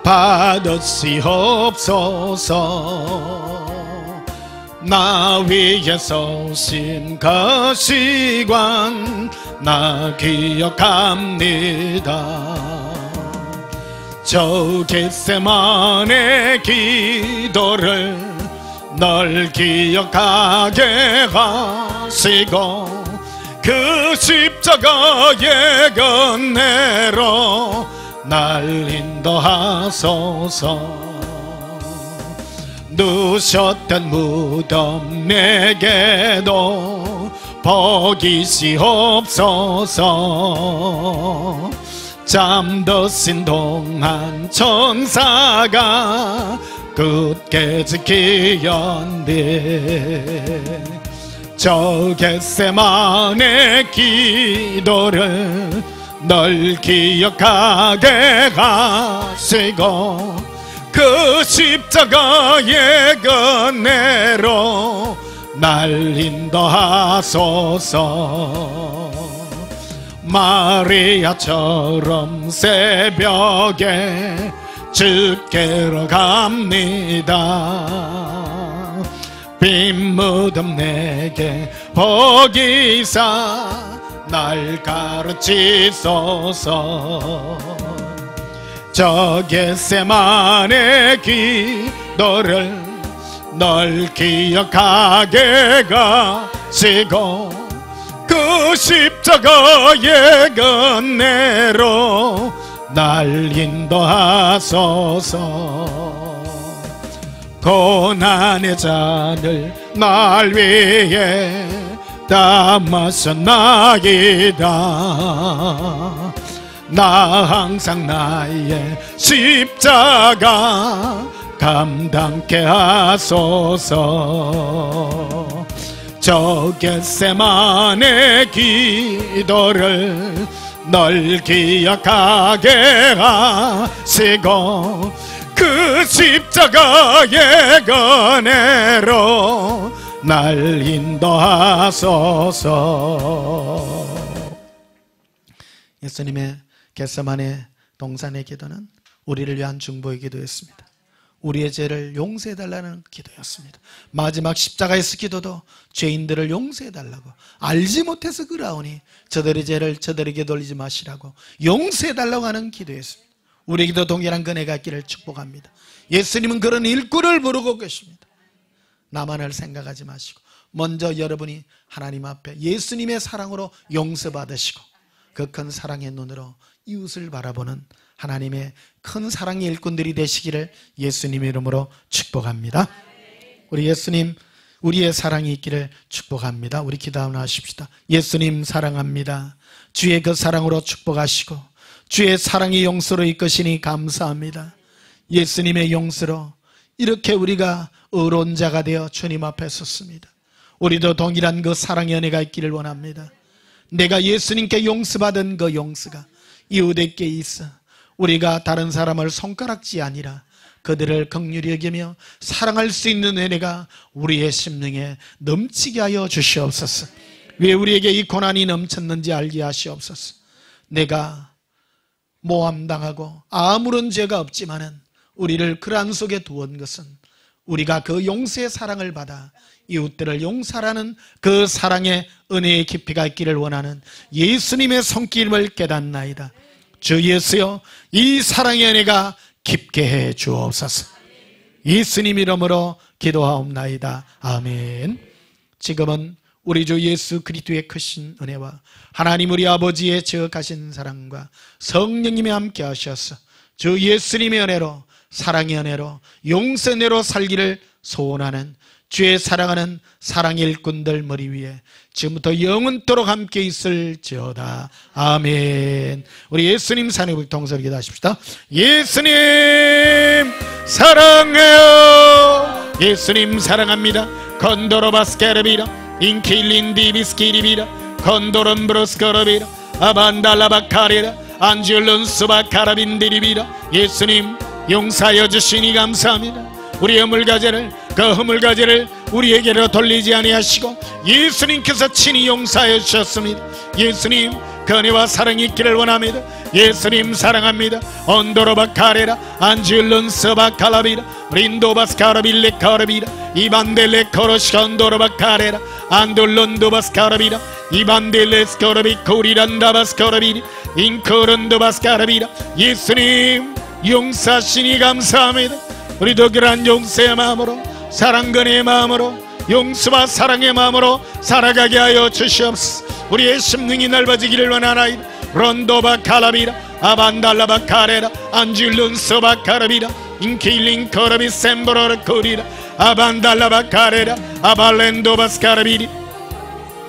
받으시옵소서. 나 위에 쏘신 그 시간 나 기억합니다. 저 겟세마네 기도를 널 기억하게 하시고 그 십자가의 은혜로 날 인도하소서. 누셨던 무덤 내게도 보기시옵소서. 잠드신 동안 천사가 굳게 지키었네. 저 겟세마네 기도를 널 기억하게 하시고 그 십자가의 은혜로 날 인도하소서. 마리아처럼 새벽에 주께로 갑니다. 빈 무덤 내게 보기사 날 가르치소서. 저 겟세마네 기도를 널 기억하게 하시고 그 십자가의 은혜로 날 인도하소서. 고난의 잔을 날 위해 담았었나이다. 나 항상 나의 십자가 감당케 하소서. 저 겟세마네 기도를 널 기억하게 하시고 그 십자가의 은혜로 날 인도하소서. 예수님의 겟세마네 동산의 기도는 우리를 위한 중보의 기도였습니다. 우리의 죄를 용서해달라는 기도였습니다. 마지막 십자가에서 기도도 죄인들을 용서해달라고, 알지 못해서 그러하오니 저들의 죄를 저들에게 돌리지 마시라고 용서해달라고 하는 기도였습니다. 우리에게도 동일한 은혜가 있기를 축복합니다. 예수님은 그런 일꾼을 부르고 계십니다. 나만을 생각하지 마시고 먼저 여러분이 하나님 앞에 예수님의 사랑으로 용서받으시고 그 큰 사랑의 눈으로 이웃을 바라보는 하나님의 큰 사랑의 일꾼들이 되시기를 예수님 이름으로 축복합니다. 우리 예수님, 우리의 사랑이 있기를 축복합니다. 우리 기도 한번 하십시다. 예수님 사랑합니다. 주의 그 사랑으로 축복하시고 주의 사랑의 용서로 이끄시니 감사합니다. 예수님의 용서로 이렇게 우리가 의로운 자가 되어 주님 앞에 섰습니다. 우리도 동일한 그 사랑의 은혜가 있기를 원합니다. 내가 예수님께 용서받은 그 용서가 이웃에게 있어 우리가 다른 사람을 손가락질 아니라 그들을 긍휼히 여기며 사랑할 수 있는 은혜가 우리의 심령에 넘치게 하여 주시옵소서. 왜 우리에게 이 고난이 넘쳤는지 알게 하시옵소서. 내가 모함당하고 아무런 죄가 없지만은 우리를 그 안 속에 두은 것은 우리가 그 용서의 사랑을 받아 이웃들을 용서하라는 그 사랑의 은혜의 깊이가 있기를 원하는 예수님의 손길을 깨닫나이다. 주 예수여, 이 사랑의 은혜가 깊게 해 주옵소서. 예수님 이름으로 기도하옵나이다. 아멘. 지금은 우리 주 예수 그리스도의 크신 은혜와 하나님 우리 아버지의 지극하신 사랑과 성령님이 함께 하셔서 주 예수님의 은혜로, 사랑의 은혜로, 용서의 은혜로 살기를 소원하는 주의 사랑하는 사랑의 일꾼들 머리 위에 지금부터 영원토록 함께 있을지어다. 아멘. 우리 예수님 사랑의 동서를 기도하십시다. 예수님 사랑해요. 예수님 사랑합니다. 건도로바스케르비라 인킬린디비스키리비라 건도론브로스커르비라 아반달라바카리라 안줄룬스바카라빈디리비라. 예수님 용서하여 주시니 감사합니다. 우리의 허물가제를, 그 허물가제를 우리에게로 돌리지 아니하시고 예수님께서 친히 용서하여 주셨습니다. 예수님 그 은혜와 사랑이 있기를 원합니다. 예수님 사랑합니다. 온도로바카레라 안줄룬스바칼라비라 린도바스카라빌레카라비라 이반델레코로시온도로바카레라 안돌론도바스카라비라 이반델레스코라비코리란다바스카라비리 인코론도바스카라비라. 예수님 용서하시니 감사합니다. 우리도 그러한 용서의 마음으로, 사랑근의 마음으로, 용서와 사랑의 마음으로 살아가게 하여 주시옵소서. 우리의 심령이 넓어지기를 원하나이다. 론도바 카라비라 아반달라바 카레라 안줄룬소바 카라비라 인케일링 코라비 셈보로르 코리라 아반달라바 카레라 아발렌도바스 카라비리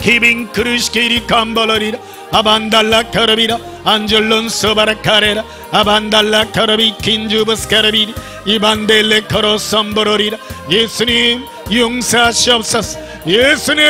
히빙 크루시키리 캄벌어리라 아반달라 카라비라 안줄룬소바라 카레라 아반달라 카라비 킨주버스 카라비리 이반델레 코로 썸보로리라. 예수님 용서하시옵소서. 예수님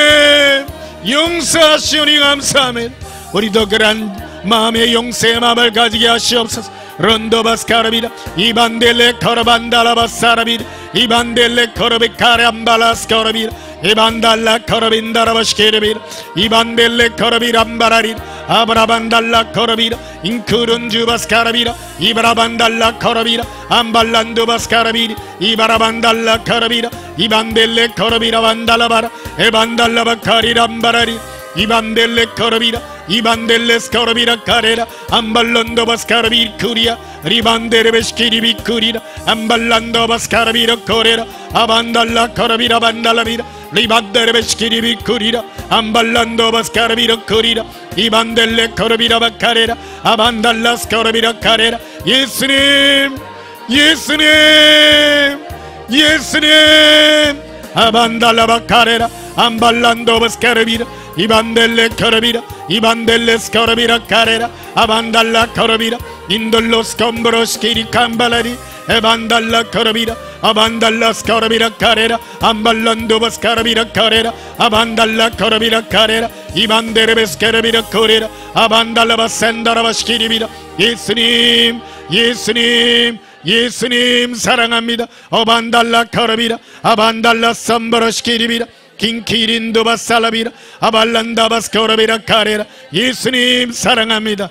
용서하시오니 감사합니다. 우리도 그런 마음의 용서의 마음을 가지게 하시옵소서. 론도바스 카라비라 이반델레 코라반달라바스 사라비라 이반델레 코라비 카람발라스 코라비라 이반달라 코라빈다라바시케르비라 이반델레 코라비람바라리라 아브라반달라 코라비라 인크룬주바스 카라비라 이브라반달라 코라비라 암발란두바스 카라비리 이바라반달라 카라비라 이반델레 코라비라 반달라바라 에반달라바 카리람바라리 이반델레 코라비라 이반델레스 코라비라 카레라 암발란도바스 카라비리 쿠리아 리반데레베시키리비 쿠리라 암발란도바스 카라비라 코레라 아반달라 코라비라 반달라비라 리반데레베시키리비 쿠리라 암발란도바스 카라비라 쿠리라 이반델레 코라비라 바카레라 아반달라스 코라비라 카레라. 예수님 예수님 예수님 아반달라바 카레라 암발란도바스 카라비라 이반델레 코라비라 이반델레스 코라비라 카레라 아반달라 코라비라 인돌로스 콤브로스키리 캄발라리 에반달라 코라비라 아반달라스 코라비라 카레라 암발란도바스 카라비라 카레라 아반달라 코라비라 카레라 이반데레베스 카라비라 코레라 아반달라바 센다라바시키리비라. 예수님 예수님 예수님 사랑합니다. 어반달라 카라비라 아반달라 썸버로시키리비라 킹키린도바살라비라 아발란다바스 코라비라 카레라. 예수님 사랑합니다.